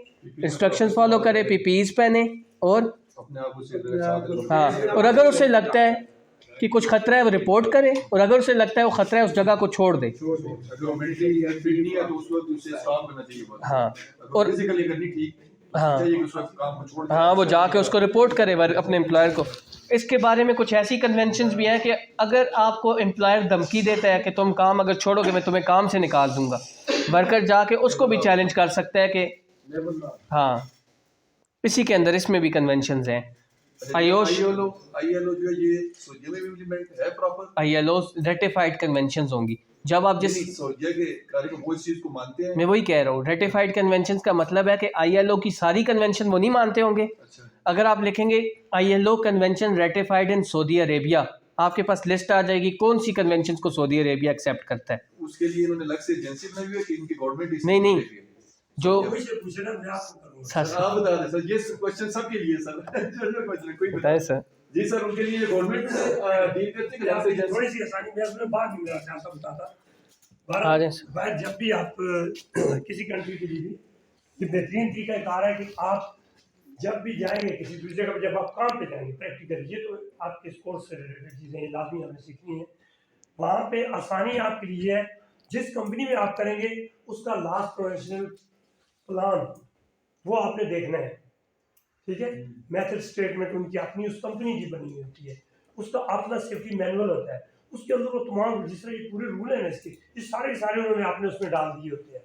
इंस्ट्रक्शंस फॉलो करें, PPEs पहने और अपने आप उसे हाँ, और अगर उसे लगता है कि कुछ ख़तरा है वो रिपोर्ट करे, और अगर उसे लगता है वो ख़तरा है उस जगह को छोड़ दे। हाँ और हाँ वो जाके उसको रिपोर्ट करे अपने एम्प्लॉयर को। इसके बारे में कुछ ऐसी कन्वेंशंस भी हैं कि अगर आपको एम्प्लॉयर धमकी देता है कि तुम काम अगर छोड़ोगे मैं तुम्हें काम से निकाल दूंगा, वर्कर जाके उसको भी चैलेंज कर सकता है कि हाँ, इसी के अंदर इसमें भी कन्वेंशंस हैं। ILO जो है ये सऊदीया में भी इम्प्लीमेंट है प्रॉपर, ILO रेटिफाइड कन्वेंशंस होंगी। जब आप जिस सऊदीया के कार्यक्रम वो इस चीज को मानते हैं, मैं वही कह रहा हूँ, रेटिफाइड कन्वेंशंस का मतलब है कि ILO की सारी कन्वेंशन वो नहीं मानते होंगे। अच्छा। अगर आप लिखेंगे ILO convention ratified in Saudi Arabia, आपके पास लिस्ट आ जाएगी कौन सी कन्वेंशन को सऊदी अरेबिया एक्सेप्ट करता है। उसके लिए इन्होंने अलग से एजेंसी बनाई हुई है कि इनकी गवर्नमेंट नहीं जो सर आप बता दें सर, ये क्वेश्चन सबके लिए सर कोई बताएं सर। जी सर, उनके लिए गवर्नमेंट डील करते हैं कि एजेंसी थोड़ी सी आसानी मैं अपने बाद में चाहता बताता। भारत जब भी आप किसी कंट्री के लिए ये बेहतरीन तरीका कार है कि आप जब भी जाएंगे किसी दूसरी जगह पर, जब आप काम पे जाएंगे प्रैक्टिकल, ये तो आपके कोर्स से रिलेटेड चीज़ें लाजमी आपने सीखनी है। वहाँ पे आसानी आपके लिए है, जिस कंपनी में आप करेंगे उसका लास्ट प्रोफेशनल प्लान वो आपने देखना है। ठीक है। मेथड स्टेटमेंट उनकी अपनी उस कंपनी की बनी हुई होती है, उसका अपना सेफ्टी मैनुअल होता है, उसके अंदर वो तमाम जिस तरह ये पूरे रूल है ना इसके, ये सारे उन्होंने आपने उसमें डाल दिए होते हैं।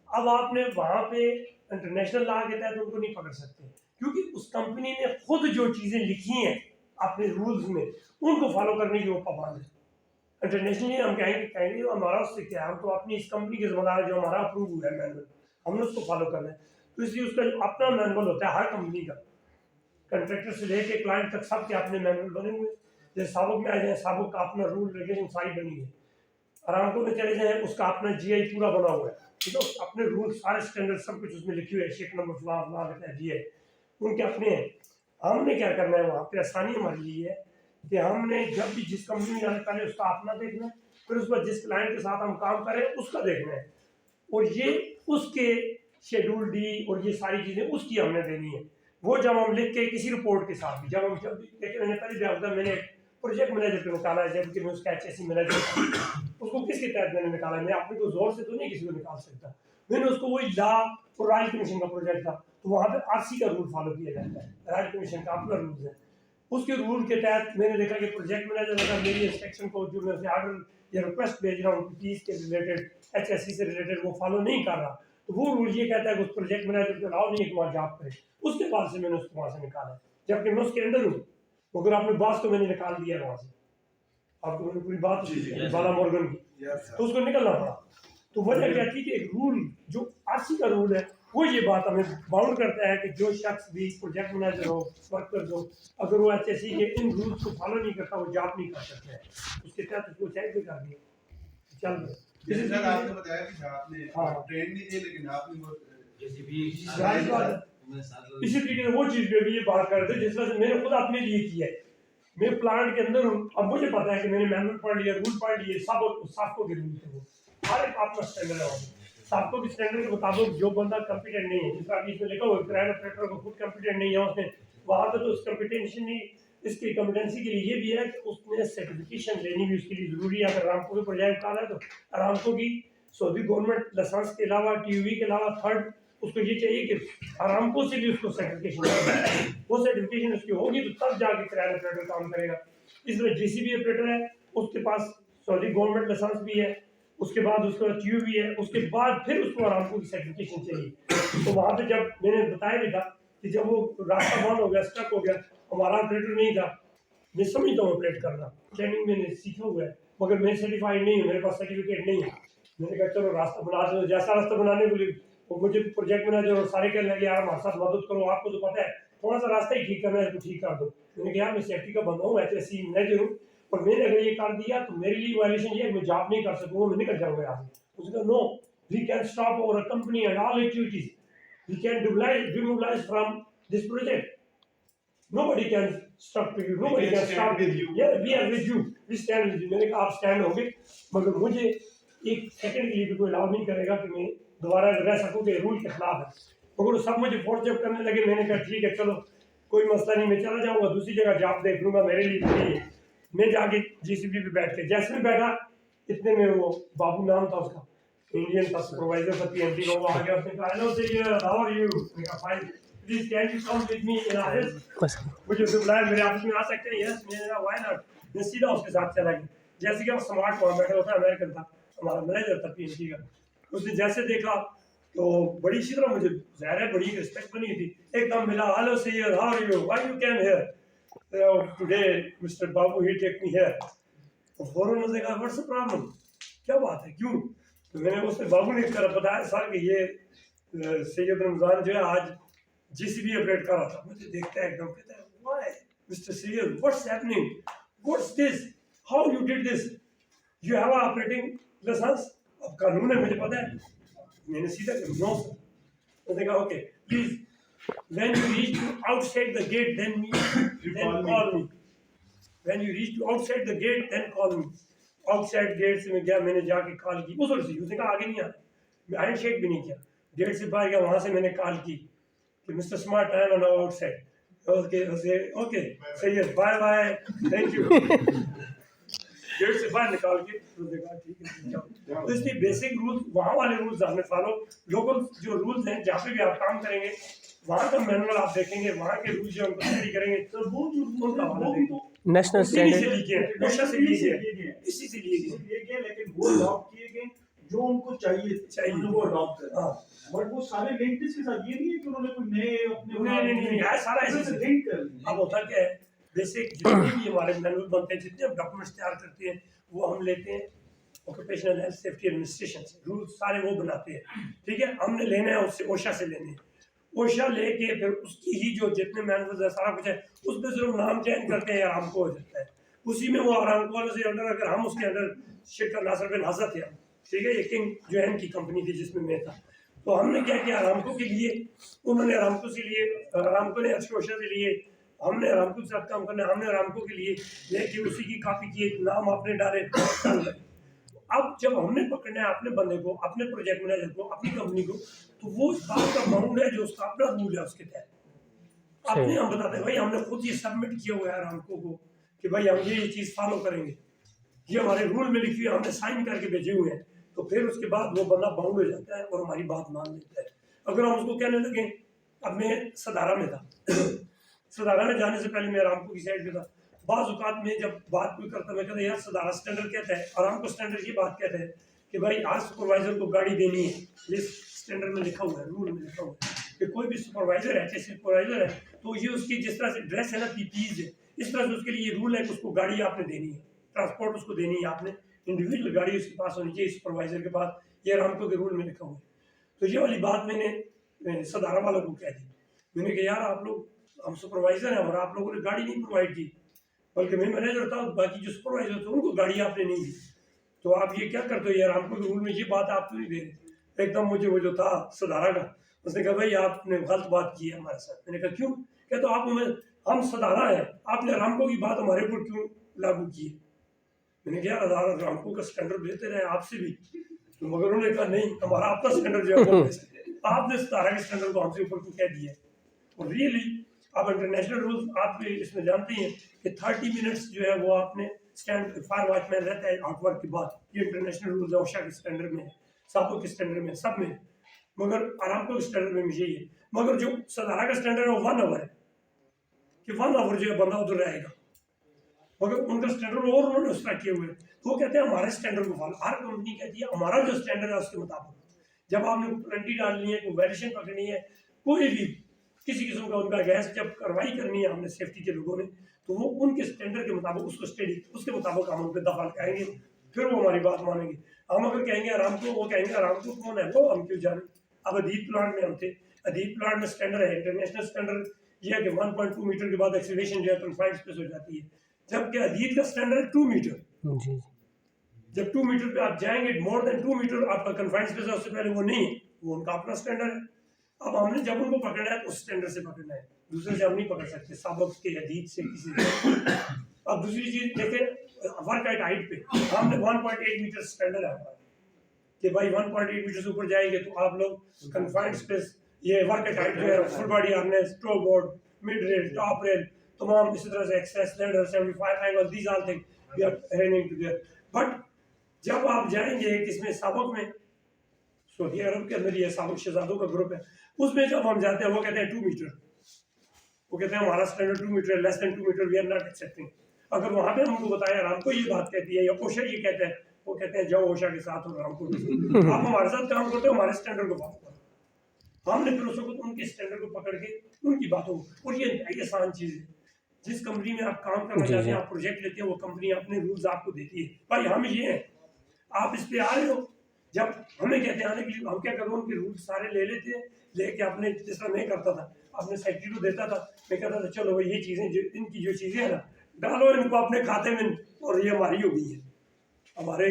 अब आपने वहाँ पे इंटरनेशनल लॉ के तहत उनको नहीं पकड़ सकते, क्योंकि उस कंपनी ने खुद जो चीज़ें लिखी हैं अपने रूल्स में उनको फॉलो करने की वो पाबंद है। इंटरनेशनली हम कहेंगे हमारा उससे क्या है, हम तो अपनी इस कंपनी के जिम्मेदार जो हमारा अप्रूव हुआ है मैनुअल, हमने उसको फॉलो करना है। तो इसलिए उसका जो अपना मैनुअल होता है हर कंपनी का, कंट्रैक्टर से लेके क्लाइंट तक सबके अपने मैनुअल बने हुए। जैसे साबुक में आ जाए, साबुक का अपना रूल रेगुलेशन सारी बनी है। अरामको में चले जाएँ, उसका अपना GI पूरा बना हुआ है, ठीक है, अपने रूल सारे स्टैंडर्ड सब कुछ उसमें लिखे हुए है, शेक नंबर फला रहता है GI उनके अपने हैं। हमने क्या करना है वहाँ पे, आसानी हमारे लिए है कि हमने जब भी जिस कंपनी में जाने पहले उसका अपना देखना है, फिर उस पर जिस क्लाइंट के साथ हम काम कर रहे हैं उसका देखना है, और ये उसके शेड्यूल D और ये सारी चीज़ें उसकी हमने देनी है। वो जब हम लिख के किसी रिपोर्ट के साथ भी जब भी देखिए, मैंने पहले भी आपका मैंने प्रोजेक्ट मैनेजर को निकाला है, जबकि मैं उसका HSE मैनेजर था। उसको किसके तहत मैंने निकाला? मैं अपने को जोर से तो नहीं किसी को निकाल सकता। मैंने उसको वही लॉ और रॉयल कमीशन का प्रोजेक्ट था, तो वहाँ पे RC का रूल फॉलो किया जाता है, रॉयल कमीशन का अपना रूल्स है। उसके रूल के तहत मैंने देखा कि प्रोजेक्ट मैनेजर अगर मेरी इंस्ट्रक्शन को जो मैं उसे ऑर्डर या रिक्वेस्ट भेज रहा हूँ फीस के रिलेटेड, HSE से रिलेटेड, वो फॉलो नहीं कर रहा, तो वो रूल ये कहता है कि उस प्रोजेक्ट मैनेजर को अलाउ नहीं है कि वहाँ जॉब करे। उसके बाद से मैंने उसको वहाँ से निकाला, जबकि मैं उसके अंदर हूँ, मगर अपने बॉस को मैंने निकाल दिया वहाँ से। आपको मैंने पूरी बात बाला मॉर्गन की, तो उसको निकलना पड़ा। तो वजह क्या थी कि एक रूल जो RC का रूल है वो ये बात हमें बाउंड करता है कि जो शख्स भी प्रोजेक्ट मैनेजर हो, वर्कर हो, अगर वो HSE के इन रूल्स को फॉलो नहीं करता वो जॉब नहीं कर सकता है। उसके तहत उसको चेक भी कर दिया, चल जैसे सर आपने बताया कि आपने ट्रेन नहीं दी, लेकिन आपने वो इसी तरीके से वो चीज़ पे भी ये बात कर रहे थे जिस वजह से मैंने खुद अपने लिए किया है। मैं प्लांट के अंदर हूँ, अब मुझे पता है कि मैंने मैनुअल पढ़ लिया, रूल पढ़ लिए, सब साफ्को के रूल थे, वो हर एक अपना स्टैंडर्ड है। साफ्को के स्टैंडर्ड के मुताबिक जो बंदा कॉम्पिटेंट नहीं है, जिसका अभी इसमें लिखा हुआ क्रेन ऑपरेटर को खुद कॉम्पिटेंट नहीं है, उसने वहाँ पे तो उस कॉम्पिटेंसी नहीं, इसकी कॉम्पिटेंसी के लिए ये भी है कि उसने सर्टिफिकेशन लेनी भी उसके लिए ज़रूरी है। अगर अरामको के प्रोजेक्ट आ रहा है तो अरामको की सऊदी गवर्नमेंट लाइसेंस के अलावा, TUV के अलावा थर्ड उसको ये चाहिए कि अरामको से भी उसको सर्टिफिकेशन, वो सर्टिफिकेशन उसकी होगी तो तब जाके क्रेन ऑपरेटर काम करेगा। इसलिए GCB ऑपरेटर है, उसके पास सऊदी गवर्नमेंट लाइसेंस भी है, उसके बाद उसका TUV है, उसके बाद फिर उसको अरामको की सर्टिफिकेशन चाहिए। तो वहाँ पे जब मैंने बताया भी था कि जब वो रास्ता बंद हो गया, स्टक हो गया, हमारा ऑपरेटर नहीं था, मैं समझता हूँ ऑपरेट करना, ट्रेनिंग मैंने सीखा हुआ है, मगर मैं सर्टिफाइड नहीं हूँ, मेरे पास सर्टिफिकेट नहीं है। मैंने कहा चलो रास्ता बना दो, जैसा रास्ता बनाने को लिए वो मुझे प्रोजेक्ट मैनेजर और सारे कहने लगे यार हमारे साथ मदद करो, आपको तो पता है थोड़ा सा रास्ता ही ठीक करना है, इसको ठीक कर दो। मैंने कहा यार मैं सेफ्टी का बंदा हूँ, HSE मैनेजर हूँ, और मैंने अगर ये कर दिया तो मेरे लिए वायलेशन ये है मैं जॉब नहीं कर सकूँगा, मैं निकल जाऊँगा यहाँ से। उसने कहा no, we can stop our company and all activities, we can demobilize from this project. Nobody can stop you, nobody can stop with you. Yeah, we are with you, we stand with you. मैंने कहा आप stand होगे, मगर मुझे एक second के लिए भी कोई अलाउ नहीं करेगा कि मैं दोबारा रह सकूँ कि रूल के खिलाफ है। मगर सब मुझे फोर्स जब करने लगे, मैंने कहा ठीक है चलो कोई मसला नहीं, मैं चला जाऊँगा, दूसरी जगह जॉब देख लूँगा, मेरे लिए फ्री है। मैं जाके GCB पे बैठ के जैसे में बैठा, इतने में वो बाबू नाम था उसका, इंडियन था, सुपरवाइजर था PMT का, वो आ गया, उसने कहा hello sir, how are you? मैंने कहा fine, please can you come with me in office? मुझे उसने बुलाया, मेरे ऑफिस में आ सकते हैं? यस। मैंने कहा व्हाई नॉट। मैं सीधा उसके साथ चला गया, जैसे कि वो स्मार्ट वहाँ बैठा होता, अमेरिकन था, हमारा मैनेजर था PMT का। उसने जैसे देखा तो बड़ी इसी तरह मुझे ज़ाहिर है बड़ी रिस्पेक्ट बनी थी, एकदम मिला, hello sir, how are you, why you came here today mister Babu, he take me here. तो फौरन उसने कहा व्हाट्स द प्रॉब्लम, क्या बात है, क्यों? तो मैंने उससे बाबू ने कर बताया सर कि ये सैयद रमज़ान जो है आज GCB ऑपरेट कर रहा था। मुझे देखता है एकदम, कहता है why mister Syed, what's happening, what's this, how you did this, you have operating licence? अब कानून है मुझे पता है। मैंने सीधा कहा नो सर। उसने कहा okay please when you reach to outside the gate then call me, when you reach to outside the gate then call me। Outside gate से मैं गया, मैंने जाके कॉल की उधर से, उसने कहा आगे नहीं आना, मैं हैंड शेक भी नहीं किया, गेट से बाहर गया, वहाँ से मैंने कॉल की कि mister Smart I am now outside, okay okay सही है, बाय बाय, थैंक यू। गेट से बाहर निकाल के उसने कहा ठीक है। तो इसलिए बेसिक रूल्स, वहाँ वाले रूल्स आपने फॉलो, लोकल जो रूल्स हैं जहाँ पे भी आप काम करेंगे वहाँ का मैनुअल आप देखेंगे, वहाँ के रूल्स जो हम स्टडी करेंगे तो वो जो रूल का हवाला देंगे, नेशनल स्टैंडर्ड इसी से लिए गए, लेकिन वो अडॉप्ट किए गए जो उनको चाहिए वो अडॉप्ट करें। हाँ, बट वो सारे लिंक्स के साथ ये नहीं है कि उन्होंने कोई नए अपने नहीं यार सारा ऐसे से लिंक कर दिए। अब होता क्या है, बेसिक जितने भी हमारे मैनुअल बनते हैं, जितने हम डॉक्यूमेंट्स तैयार करते हैं वो हम लेते हैं ऑक्यूपेशनल हेल्थ सेफ्टी एडमिनिस्ट्रेशन से, रूल सारे वो बनाते हैं, ठीक है। हमने लेना है उससे, OSHA से लेने हैं, OSHA लेके फिर उसकी ही जो जितने मैनुअल है सारा कुछ है उसमें सिर्फ नाम चेंज करते हैं, आरामको हो जाता है उसी में। वो आरामको वाले से अंडर, अगर हम उसके अंडर शेख नासिर बिन हज़रत है, ठीक है, ये किंग जो की कंपनी थी जिसमें मैं था, तो हमने क्या किया आरामको के लिए, उन्होंने आरामको से लिए, आरामको ने OSHA से लिए, हमने आरामको के साथ काम करना, हमने आरामको के लिए लेके उसी की कॉपी की, नाम आपने डाले। अब जब हमने पकड़ना है अपने बंदे को, अपने प्रोजेक्ट मैनेजर को, अपनी कंपनी को, तो वो इस बात का बाउंड है जो उसका अपना रूल है उसके तहत अपने हम बताते हैं भाई हमने खुद ये सबमिट किया हुआ है आरामको को कि भाई हम ये चीज़ फॉलो करेंगे, ये हमारे रूल में लिखी हुई, हमने साइन करके भेजे हुए हैं, तो फिर उसके बाद वो बंदा बाउंड हो जाता है और हमारी बात मान लेता है। अगर हम उसको कहने लगे, अब मैं सदारा में था सदारा में जाने से पहले मैं रामपुर की साइड पे था, बाज़ औक़ात में जब बात कोई करता मैं कहता यार सदारा स्टैंडर्ड कहता है, और हमको स्टैंडर्ड ये बात कहता है कि भाई आज सुपरवाइज़र को गाड़ी देनी है, लिस्ट स्टैंडर्ड में लिखा हुआ है, रूल में लिखा हुआ है कि कोई भी सुपरवाइज़र है, चाहे सुपरवाइज़र है, तो ये उसकी जिस तरह से ड्रेस है ना, पीपीज है, इस तरह से उसके लिए रूल है कि उसको गाड़ी आपने देनी है, ट्रांसपोर्ट उसको देनी है आपने, इंडिविजुअल गाड़ी उसके पास होनी चाहिए सुपरवाइज़र के पास, ये रामको के रूल में लिखा हुआ है। तो ये वाली बात मैंने सदारा वालों को कह दी, मैंने कहा यार आप लोग, हम सुपरवाइज़र हैं और आप लोगों ने गाड़ी नहीं प्रोवाइड की, बल्कि मैं मैनेजर था, बाकी जो सुपरवाइज़र थे उनको गाड़ी आपने नहीं दी, तो आप ये क्या करते हो यार, हमको रूल में ये बात आप क्यों नहीं दे रहे। एकदम मुझे वो जो था सदारा का, उसने कहा भाई आपने गलत बात की है हमारे साथ। मैंने कहा क्यों? क्या तो आप हमें, हम सदारा है, आपने रामको की बात हमारे ऊपर क्यों लागू की है। मैंने कहा यार रामको का स्टैंडर्ड बेहतर है आपसे भी, तो मगर उन्होंने कहा नहीं हमारा अपना स्टैंडर्ड जो है आपने सदारा के स्टैंडर्ड को हमसे ऊपर क्यों कह दिया है। और रियली आप इंटरनेशनल रूल्स आप इसमें जानते हैं कि 30 मिनट्स जो है वो आपने स्टैंड फायर वॉचमैन रहता है आउटवर्क के बाद, ये इंटरनेशनल रूल्स ओशा के स्टैंडर्ड में है, सापों के स्टैंडर्ड में, सब में, मगर आरामको के स्टैंडर्ड में यही है। मगर जो सदारा का स्टैंडर्ड है वो 1 आवर है कि 1 आवर जो है बंदा उधर रहेगा, मगर उनका स्टैंडर्ड और उन्होंने उस तरह किए हुए, तो वो कहते हैं हमारे स्टैंडर्ड को फॉलो, हर कंपनी कहती है हमारा जो स्टैंडर्ड है उसके मुताबिक। जब आपने वारंटी डालनी है, कोई वैल्यूएशन पकड़नी है, कोई भी किसी किस्म का उनका गैस जब कार्रवाई करनी है हमने सेफ्टी के लोगों ने, तो वो उनके स्टैंडर्ड के मुताबिक उसको स्टडी, उसके मुताबिक हम उन पर दखल करेंगे, फिर वो हमारी बात मानेंगे। हम अगर कहेंगे आराम को, वो कहेंगे आराम को कौन है वो, हम क्यों जाने। अब अदीब प्लांट में हम थे, अदीब प्लांट में स्टैंडर्ड है, इंटरनेशनल स्टैंडर्ड ये है कि 1.2 मीटर के बाद एक्सीलरेशन जो है कन्फाइंड स्पेस हो जाती है, जबकि अदीब का स्टैंडर्ड 2 मीटर। जी। जब 2 मीटर पे आप जाएंगे, मोर देन 2 मीटर आपका कन्फाइंड स्पेस है, उससे पहले वो नहीं है, वो उनका अपना स्टैंडर्ड है। अब हमने जब उनको पकड़ना है उस स्टैंडर्ड से पकड़ना है, दूसरे से हम नहीं पकड़ सकते, सबक के हदीद से किसी से। अब दूसरी चीज देखें वर्क एट हाइट पे, हमने 1.8 मीटर स्टैंडर्ड है हमारा कि भाई 1.8 मीटर से ऊपर जाएंगे तो आप लोग कन्फाइंड स्पेस, ये वर्क एट हाइट जो है, full body harness, toe board, mid rail, top rail, तमाम इसी तरह से access ladder, 75 angle, these all thing we are running together. But जब आप जाएंगे किसमें, सबक में, सऊदी अरब के अंदर ये सबक शहजादों का ग्रुप है, उसमें जब हम जाते हैं वो कहते हैं 2 मीटर, वो कहते हैं हमारा standard 2 metre, less than 2 metre we are not accepting. अगर वहाँ पे हमको बताया रामको ये बात कहती है या ओशा ये कहता है, वो कहते हैं जाओ ओशा के साथ और रामको आप हमारे साथ काम करते हो, हमारे स्टैंडर्ड को फॉलो करो। हमने फिर उसको उनके स्टैंडर्ड को पकड़ के उनकी बातों, और ये आसान चीज़ है, जिस कंपनी में आप काम करना चाहते हैं, आप प्रोजेक्ट लेते हैं, वो कंपनी अपने रूल्स आपको देती है, भाई हम ये हैं, आप इस पे आ रहे हो। जब हमें कहते हैं आने के लिए, हम क्या करो उनके रूल्स सारे ले लेते हैं, लेके अपने, जिस तरह मैं करता था अपने सेक्रेटरी को देता था, मैं कहता था चलो भाई ये चीज़ें जो इनकी जो चीज़ें हैं ना, डालो इनको अपने खाते में, और ये हमारी हो गई है। हमारे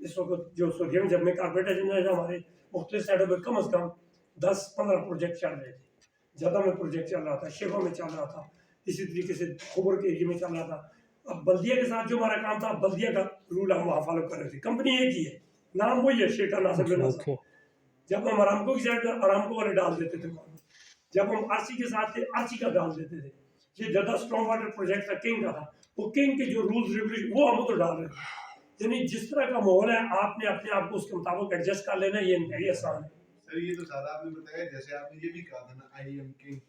इस वक्त जो सऊदी में जब मैं कारपेंटर इंजीनियर, हमारे मुख्तलिफ साइडों पर कम अज़ कम 10-15 प्रोजेक्ट चल रहे थे, ज़्यादा में प्रोजेक्ट चल रहा था, शेफा में चल रहा था, इसी तरीके से खबर के एरिए में चल रहा था। अब बल्दिया के साथ जो हमारा काम था, बल्दिया का रूल हम वहाँ फॉलो कर रहे थे, कंपनी एक ही है, नाम वही है, शेखा नासिर बिन नासिर। जब हम आरामको की साइड पर आरामको वाले डाल देते थे, जब हम आरसी के साथ थे आरसी का डाल देते थे। ये ज़्यादा स्ट्रॉन्ग वाटर प्रोजेक्ट था, किंग का था, वो किंग के जो रूल्स रेगुलेशन वो हम तो डाल रहे थे। यानी जिस तरह का माहौल है आपने अपने आप को उसके मुताबिक एडजस्ट कर लेना, ये इंतहाई आसान है। सर ये तो सारा आपने बताया, जैसे आपने ये भी कहा था ना आई एम किंग,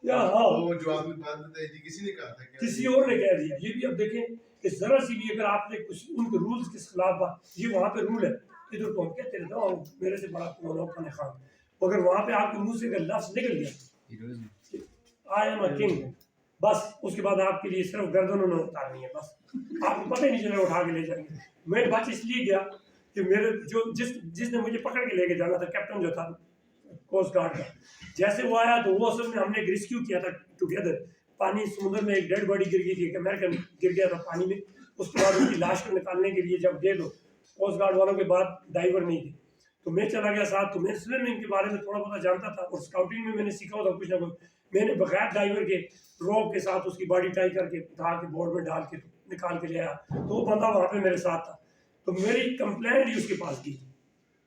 या हाँ, वो जो आपने बात बताई थी किसी ने कहा था क्या? किसी और ने कह दिया। ये भी अब देखें कि जरा सी भी अगर आपने कुछ उनके रूल्स के खिलाफ बात, ये वहाँ पे रूल है, इधर तो हम कहते रहते हो मेरे से बड़ा कौन हो खाने खान, मगर वहाँ पे आपके मुंह से अगर लफ्ज निकल गया आई एम अ किंग, बस उसके बाद आपके लिए सिर्फ गर्दन उन्होंने उतारनी है, बस आपको पता ही नहीं चलेगा, उठा के ले जाएंगे। मैं बच इसलिए गया कि मेरे जो जिसने मुझे पकड़ के लेके जाना था, कैप्टन जो था कोस्ट गार्ड का, जैसे वो आया तो वो असल में हमने एक रेस्क्यू किया था टुगेदर, पानी समुद्र में एक डेड बॉडी गिर गई थी, एक अमेरिकन गिर गया था पानी में, उसके बाद उसकी लाश को निकालने के लिए जब गए तो कोस्ट गार्ड वालों के बाद डाइवर नहीं थे, तो मैं चला गया साथ। तो मैं स्विमिंग के बारे में थोड़ा बहुत जानता था और स्काउटिंग में मैंने सीखा होता कुछ ना कुछ। मैंने बगैर डाइवर के रोप के साथ उसकी बॉडी टाई करके उठा के बोर्ड में डाल के निकाल के ले आया, तो वो बंदा वहाँ पे मेरे साथ था, तो मेरी कंप्लेंट ही उसके पास की।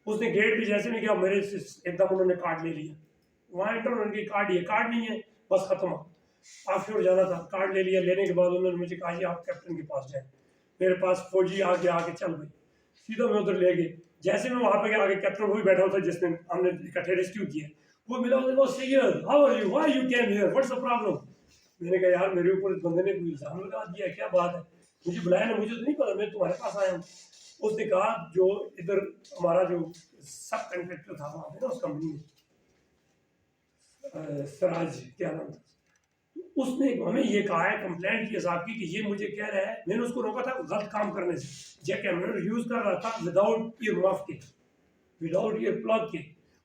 उसने गेट पे जैसे नहीं किया, मेरे से एकदम उन्होंने कार्ड ले लिया, वहाँ इंटर उनकी कार्ड, ये कार्ड नहीं है, बस खत्म। ऑफशोर जाना था, कार्ड ले लिया। लेने के बाद उन्होंने मुझे कहा जी आप कैप्टन के पास जाए। मेरे पास फौजी आके चल भाई, सीधा मैं उधर ले गए। जैसे मैं वहाँ पे आगे कैप्टन वही बैठा होता जिसने हमने इकट्ठे रेस्क्यू किया, वो मिला, how are you, why you came here, what's the problem. मैंने कहा यार मेरे ऊपर इस बंदे ने कोई इल्जाम लगा दिया, क्या बात है, मुझे बुलाया ना, मुझे तो नहीं पता, मैं तुम्हारे पास आया हूँ। उसने कहा जो इधर हमारा जो सब कॉन्ट्रैक्टर था वहाँ पे ना उस कंपनी में, सराज क्या नाम था, उसने हमें ये कहा है, कंप्लेंट की साहब की, कि ये मुझे कह रहा है, मैंने उसको रोका था गलत काम करने से, जैक एमर यूज कर रहा था विदाउट ईयर मफ के, विदाउट ईयर प्लग के,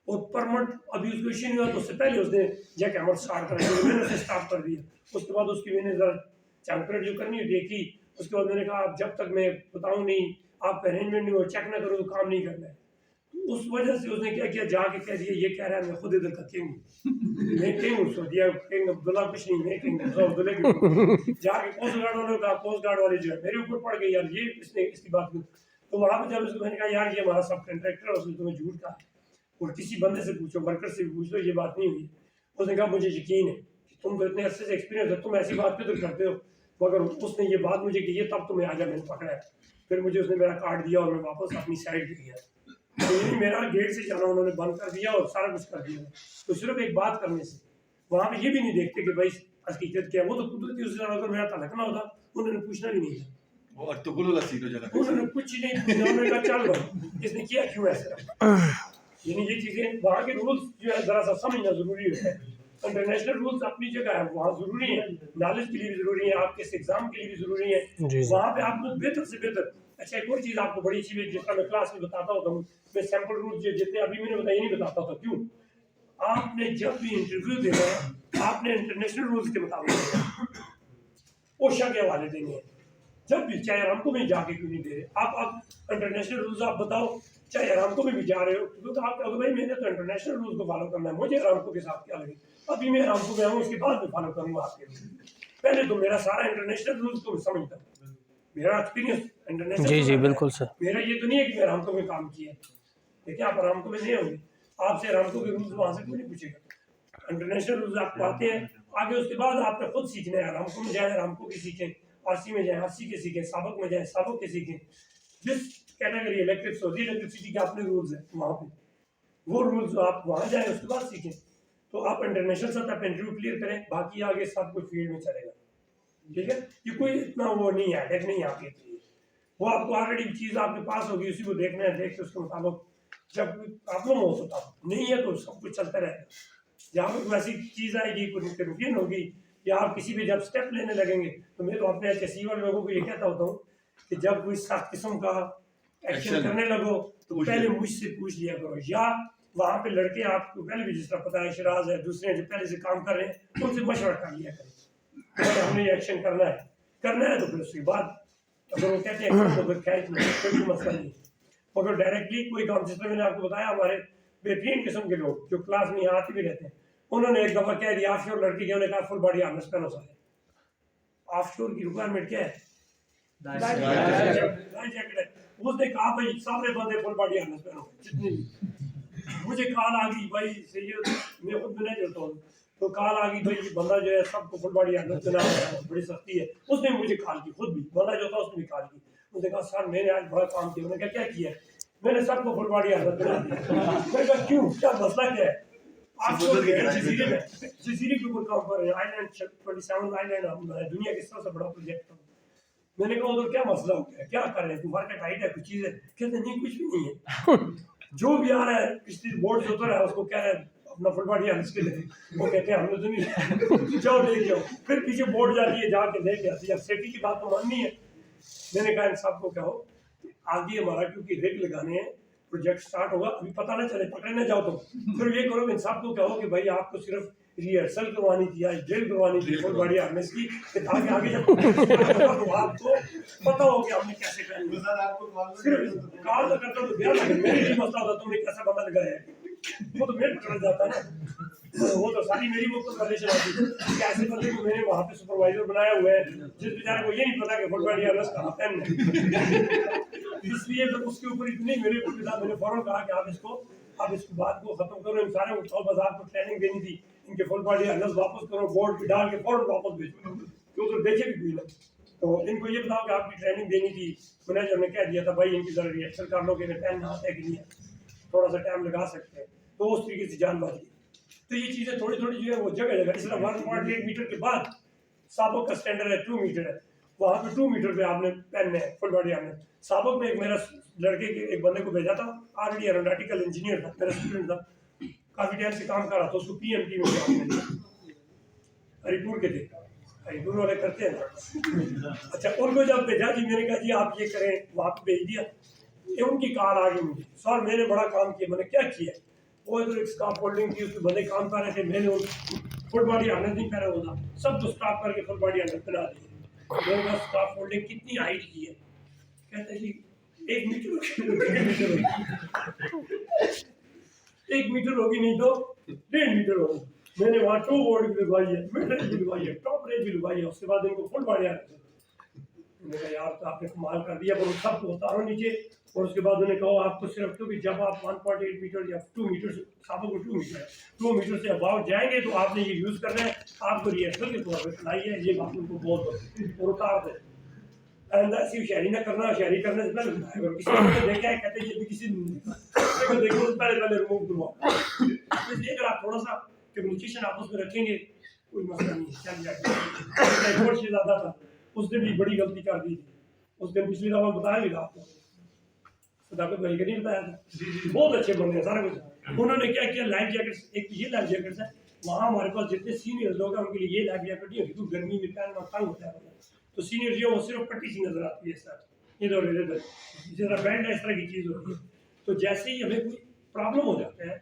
और परमानेंट अभी उसको इश्यू नहीं हुआ तो उससे पहले उसने जैक एमर स्टार्ट कर दिया, मैंने उसे स्टार्ट कर दिया। उसके बाद उसकी मैंने जरा चैम्पियन जो करनी देखी, उसके बाद मैंने कहा जब तक मैं बताऊँ नहीं, आप अरेंजमेंट नहीं हो, चेक ना करो तो काम नहीं करना है। उस वजह से उसने क्या किया, जाके कह दिया, ये कह रहा है मैं खुद इधर का किंग हूँ, मैं किंग हूँ सऊदीया, किंग अब्दुल्ला कुछ नहीं, मैं किंग हूँ अब्दुल्ला की। जाके कोस्ट गार्ड वालों का, कोस्ट गार्ड वाले जो है मेरे ऊपर पड़ गई, यार ये इसने इसकी बात की। तो वहाँ पे जब उसको मैंने कहा यार ये हमारा सब कॉन्ट्रैक्टर है, उसने तुम्हें झूठ कहा, और किसी बंदे से पूछो, वर्कर से पूछ लो, ये बात नहीं हुई। उसने कहा मुझे यकीन है कि तुम तो इतने अर्से से एक्सपीरियंस है, तुम ऐसी बात क्यों करते हो, मगर उसने ये बात मुझे की है तब तुम्हें आजा मैंने पकड़ा है। फिर मुझे उसने मेरा कार्ड दिया और मैं वापस अपनी साइड पे गया। तो मेरा गेट से जाना उन्होंने बंद कर दिया और सारा कुछ कर दिया। तो सिर्फ एक बात करने से वहाँ पे ये भी नहीं देखते कि भाई हकीकत क्या है, वो तो कुदरती उससे अगर मेरा तलकना होता उन्होंने पूछना भी नहीं था, वो अर्तुगरुल सीट हो जाना, उन्होंने कुछ नहीं पूछा, उन्होंने कहा चल भाई इसने किया क्यों ऐसा। यानी ये चीज़ें वहाँ के रूल्स जो है ज़रा सा समझना ज़रूरी होता है। इंटरनेशनल रूल्स अपनी जगह है, वहाँ ज़रूरी है, नॉलेज के लिए भी ज़रूरी है, आपके इस एग्जाम के लिए भी ज़रूरी है, वहाँ पे आपको बेहतर से बेहतर। अच्छा एक और चीज़ आपको बड़ी अच्छी, जिसका मैं क्लास में बताता होता हूँ, मैं सैम्पल रूल्स जितने अभी मैंने बताया नहीं बताता था, क्यों, आपने जब भी इंटरव्यू देना है आपने इंटरनेशनल रूल्स के मुताबिक ओशा के हवाले देने हैं, जब भी, चाहे अरामको में जाके क्यों नहीं दे रहे आप इंटरनेशनल रूल्स आप बताओ, चाहे अरामको में भी जा रहे हो, क्योंकि आप कहोगे भाई मैंने तो इंटरनेशनल रूल्स को फॉलो करना है, मुझे अरामको के साथ क्या लगे, अभी मैं अरामको में आऊँ उसके बाद में फॉलो करूँगा आपके लिए, पहले तो मेरा सारा इंटरनेशनल रूल्स को समझता हूँ, मेरा एक्सपीरियंस इंटरनेशनल। जी जी बिल्कुल सर। मेरा ये तो नहीं है कि मैं अरामको में काम किया, देखिए आप अरामको में नहीं होंगे, आपसे अरामको के रूल्स वहाँ से कोई नहीं पूछेगा, इंटरनेशनल रूल्स आपको आते हैं, आगे उसके बाद आपने खुद सीखना है, अरामको में जाए अरामको के सीखें, आरसी में जाए आरसी के सीखें, साबक में जाए साबक के सीखें, जिस कैटेगरी इलेक्ट्रिक होती है इलेक्ट्रिसिटी के अपने रूल्स हैं वहाँ पे, वो रूल्स आप वहाँ जाए उसके बाद सीखें, तो आप इंटरनेशनल सतह पे इंटरव्यू क्लियर करें, बाकी आगे सब कुछ फील्ड में चलेगा, ठीक है। ये कोई इतना वो नहीं है, हेडेक नहीं आपके लिए, वो आपको ऑलरेडी चीज़ आपके पास होगी, उसी को देखना है, देख के उसके मुताबिक जब प्रॉब्लम हो तो नहीं है तो सब कुछ चलता रहेगा, जहाँ पर वैसी चीज़ आएगी, कोई कन्फ्यूजन होगी, या आप किसी भी जब स्टेप लेने लगेंगे, तो मैं तो अपने सीवर लोगों को ये कहता होता हूँ कि जब कोई सख्त किस्म का एक्शन करने लगो तो पहले मुझसे पूछ लिया करो, या वहाँ पे लड़के आपको पहले भी जिस तरह पता है शराज है, दूसरे जो पहले से काम कर रहे हैं उनसे मशवरा कर लिया करें, तो हमने ये एक्शन करना है तो फिर उसके बाद अगर वो कहते हैं तो फिर खैर कोई मसला नहीं, मगर डायरेक्टली कोई काम, जिस तरह मैंने आपको बताया हमारे बेहतरीन किस्म के लोग जो क्लास में यहाँ आते भी रहते हैं, उन्होंने एक दफ़ा कह दिया ऑफशोर लड़की के, उन्होंने कहा फुल बॉडी हार्नेस पहनो सारे, ऑफशोर की रिक्वायरमेंट क्या है, जैकेट है, उसने कहा भाई सारे बंदे फुल बॉडी हार्नेस पहनो जितने भी, मुझे कॉल आ गई भाई सही है, मैं खुद भी नहीं चलता हूँ, तो कॉल आ गई भाई ये बंदा जो है सबको फुल बॉडी हार्नेस पहना बड़ी सस्ती है, उसने मुझे कॉल की, खुद भी बंदा जो था उसने भी कॉल की, उसने कहा सर मैंने आज बड़ा काम किया, उन्होंने क्या किया, मैंने सबको फुल बॉडी हार्नेस पहना दिया, मैंने कहा क्यों, क्या मसला क्या है, आप जजीरे के ऊपर काम कर रहे हैं, आइलैंड 27 आइलैंड दुनिया के सबसे बड़ा प्रोजेक्ट, मैंने कहा उधर क्या मसला हो गया, क्या कर रहे हैं, तुम्हारे का टाइट है कुछ चीज़ है, कहते नहीं कुछ भी नहीं है, जो भी आ रहा है किसी बोर्ड से उतर है उसको कह रहे हैं अपना फुल बॉडी हार्नेस के लिए, वो कहते हैं हमने तो नहीं जाओ लेके आओ, फिर पीछे बोर्ड जाती है जाके लेके आती है, सेफ्टी की बात तो माननी है। मैंने कहा इन सबको कहो आगे हमारा क्योंकि रिग लगाने हैं, प्रोजेक्ट स्टार्ट होगा, अभी पता ना चले पकड़े ना जाओ, तो फिर ये करो इन सबको कहो कि भाई आपको सिर्फ रिहर्सल करवानी थी, आज ड्रिल करवानी थी फुल बॉडी हार्नेस की, ताकि आगे जब तो आपको पता हो कि हमने कैसे करना, सिर्फ कॉल तो करता तो गया, मेरी भी मसला होता तुमने कैसा बंदा लगाया है, वो तो मेरे पकड़ जाता है ना, वो तो सारी मेरी वो कंडीशन आती है, ऐसे बंदे को मैंने वहाँ पे सुपरवाइजर बनाया हुआ है जिस बेचारे को ये नहीं पता कि फुल बॉडी हार्नेस कहाँ पहनना है, इसलिए तो उसके ऊपर इतनी मेरे ऊपर मैंने फौरन कहा कि आप इसको बात को खत्म करो, इन सारे को बस आपको ट्रेनिंग देनी थी, इनके फुल बॉडी हार्नेस वापस करो, बोर्ड पे डाल के फौरन वापस भेजो, क्यों तो देखे भी कोई ना। तो इनको ये बताओ कि आपकी ट्रेनिंग देनी थी, मैनेजर ने कह दिया था भाई इनकी जरा रिहर्सल कर लो कि पेन आता है कि नहीं, थोड़ा सा टाइम लगा सकते हैं, तो उस तरीके से जान बात की। तो ये चीज़ें थोड़ी थोड़ी जो है वो जगह जगह, इस तरह 1.8 मीटर के बाद साबक का स्टैंडर्ड है 2 मीटर है, वहाँ पे 2 मीटर पे आपने पहनने हैं फुल बॉडी हार्नेस। साबक में एक मेरा लड़के के एक बंदे को भेजा था, ऑलरेडी एरोनॉटिकल इंजीनियर था, मेरा स्टूडेंट था, काफ़ी टाइम से काम कर रहा था, उसको PMT में जॉब मिली, हरिपुर के थे, हरिपुर वाले करते हैं ना। अच्छा, उनको जब भेजा जी, मैंने कहा जी आप ये करें, वहाँ पे भेज दिया, ये उनकी कार आ गई मुझे, सर मैंने बड़ा काम किया। मैंने क्या किया? वो इधर एक स्टाफ फोल्डिंग थी, उसके बंदे काम कर रहे थे, मैंने फुल बॉडी हार्नेस नहीं पहना हुआ था, सब तो स्टाफ करके फुल बॉडी हार्नेस पहना दिए। मेरे पास स्टाफ फोल्डिंग कितनी हाइट की है? कहते हैं जी 1 मीटर होगी, 1 मीटर होगी, नहीं तो 1.5 मीटर होगी। मैंने वहाँ 2 बोर्ड भी लगवाई है, मिड रेंज भी लगवाई है, टॉप रेंज भी लगवाई है, उसके बाद इनको फुल बॉडी हार्नेस। मैंने कहा यार तो आपने कमाल कर दिया, पर सबको उतारो नीचे, और उसके बाद उन्होंने कहा आपको सिर्फ, क्योंकि जब आप 1.8 मीटर या 2 मीटर से, साबक को 2 मीटर है, 2 मीटर से अबाव जाएंगे तो आपने ये यूज़ करना है, आपको रिहर्सल के तौर पर खिलाई है, ये बात उनको बोल दो और उतार दे। ऐसी होशियारी ना करना, होशियारी करने से पहले अगर किसी ने देखा है, कहते ये भी किसी ने देखो तो पहले रिमूव करवाओ। इसलिए अगर आप थोड़ा सा कम्युनिकेशन आपस में रखेंगे, कोई मसला नहीं है, चल जाएगा। बहुत ज़्यादा था, उसने भी बड़ी गलती कर दी थी, उस दिन पिछली दफा बताया भी था आपको, सदाकत भाई का नहीं बताया था, बहुत अच्छे बंदे हैं सारा कुछ। उन्होंने क्या किया, लाइफ जैकेट्स, एक ये लाइफ जैकेट्स है, वहाँ हमारे पास जितने सीनियर लोग हैं उनके लिए ये लाइफ जैकेट नहीं होती, क्योंकि गर्मी में पहनना तंग होता है, तो सीनियर जो वो सिर्फ पट्टी सी नजर आती है सर, इधर इधर जरा बैंड है, इस तरह की चीज़ होती है। तो जैसे ही हमें कोई प्रॉब्लम हो जाता है,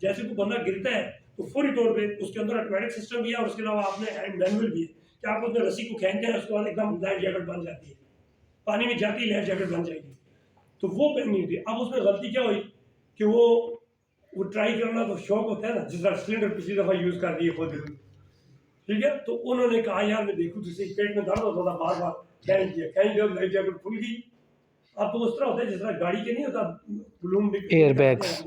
जैसे कोई बंदा गिरता है, तो फौरी तौर पे उसके अंदर ऑटोमेटिक सिस्टम भी है, और उसके अलावा आपने हैंड मैनुअल भी है कि आप उसमें रस्सी को खींचते हैं, उसके बाद एकदम लाइफ जैकेट बन जाती है, पानी में जाती है लाइफ जैकेट बन जाएगी। तो वो पहननी होती है। अब उसमें गलती क्या हुई कि वो ट्राई करना तो शौक होता है ना, जिस तरह सिलेंडर पिछली दफ़ा यूज़ कर दिए खुद, ठीक है। तो उन्होंने कहा यार मैं देखूँ, जैसे पेट में दर्द होता था बार बार, कहीं किया, कहीं जब लाइफ जैकेट खुल गई। अब तो उस तरह होता है जिस तरह गाड़ी के नहीं होता बलून, एयरबैग्स,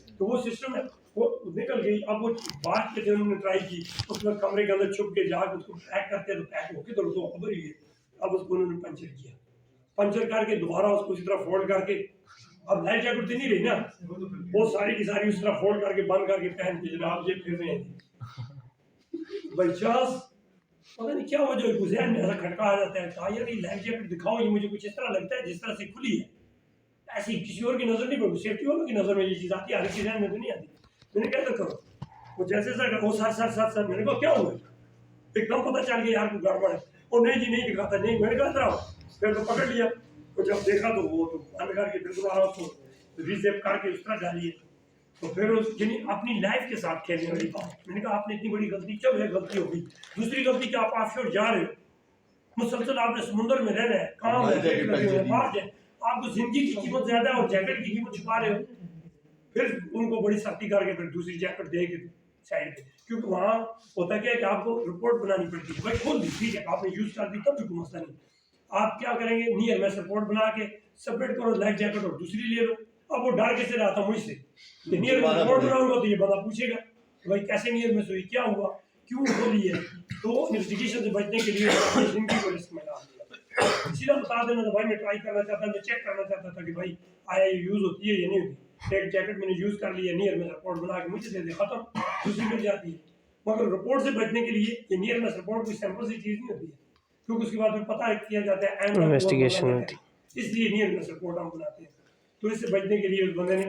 तो वो सिस्टम है, वो निकल गई। अब वो बात के उन्होंने ट्राई की, उसमें कमरे के अंदर छुप के जाकर उसको पैक करते तो पैक होके तो खबर ही है। अब उसको उन्होंने पंचर किया, पंचर करके दोबारा उसको उसी तरह फोल्ड करके, अब लाइफ जैकेट तो नहीं रही ना, वो सारी की सारी उस तरह फोल्ड करके बंद करके पहन के जनाब ये फिर रहे हैं। बाई चांस पता नहीं क्या हो, जो गुजैन में ऐसा खटका आ जाता है, कहा यार ये लाइफ जैकेट दिखाओ, ये मुझे कुछ इस तरह लगता है जिस तरह से खुली है, ऐसी किसी और की नज़र नहीं पड़ती, सेफ्टी वालों की नज़र में ये चीज़ आती है, हर किसी में तो नहीं आती। मैंने क्या करो, वो जैसे सर वो सर मैंने कहा क्या हुआ, एकदम पता चल गया यार को गड़बड़ है, और नहीं जी नहीं दिखाता, नहीं मैंने कहा तरह, फिर तो पकड़ लिया, तो जब देखा तो वो तो बंद करके फिर दोबारा उसको रीसेप करके उस तरह डालिए, तो फिर उस यानी अपनी लाइफ के साथ खेलने वाली बात। मैंने कहा आपने इतनी बड़ी गलती, चलो एक गलती होगी, दूसरी गलती क्या, आप ऑफशोर जा रहे हो, मुसलसल आपने समुद्र में रहना है, काम बाहर जाए, आपको जिंदगी की कीमत ज्यादा है और जैकेट की कीमत छुपा रहे हो, फिर उनको बड़ी सख्ती करके फिर दूसरी जैकेट दे के साइड पे, क्योंकि वहाँ होता क्या है कि आपको रिपोर्ट बनानी पड़ती है। भाई खोल दी ठीक है, आपने यूज कर दी तब भी कोई मसला नहीं, आप क्या करेंगे, नियर में रिपोर्ट बना के सबमिट करो, लाइफ जैकेट और दूसरी ले लो। अब वो डर कैसे रहा था मुझसे, नियर में रिपोर्ट बनाऊंगा तो ये बंदा पूछेगा भाई कैसे नियर में हुई, क्या हुआ, क्यों खोली है, तो इन्वेस्टिगेशन से बचने के लिए जिंदगी को रिस्क में डाल दिया। सीधा बता देना था भाई मैं ट्राई करना चाहता, मैं चेक करना चाहता था कि भाई आया ये यूज़ होती है या नहीं होती, एक जैकेट मैंने यूज़ कर लिया, नियर में रिपोर्ट बना के मुझे दे दे, खत्म, दूसरी मिल जाती है। मगर रिपोर्ट से बचने के लिए ये नियर में रिपोर्ट कोई सैंपल सी चीज़ नहीं होती है, क्योंकि उसके बाद में पता किया जाता है इन्वेस्टिगेशन होती है, इसलिए नियर में रिपोर्ट हम बनाते हैं। तो इससे बचने के लिए उस बंदे ने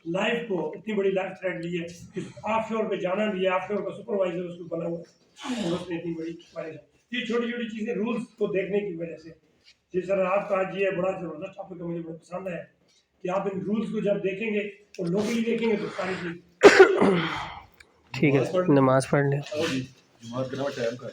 लाइफ को इतनी बड़ी लाइफ थ्रेट ली है कि ऑफशोर पे जाना भी है, ऑफशोर का सुपरवाइजर उसको बना हुआ और उसने इतनी बड़ी परेशानी। ये छोटी छोटी चीज़ें रूल्स को देखने की वजह से, जिस तरह आपका आज ये बड़ा ज़बरदस्त टॉपिक मुझे बहुत पसंद है कि आप इन रूल्स को जब देखेंगे और लोकली देखेंगे तो सारी चीज़ ठीक है। नमाज पढ़ लें। जुमात के टाइम का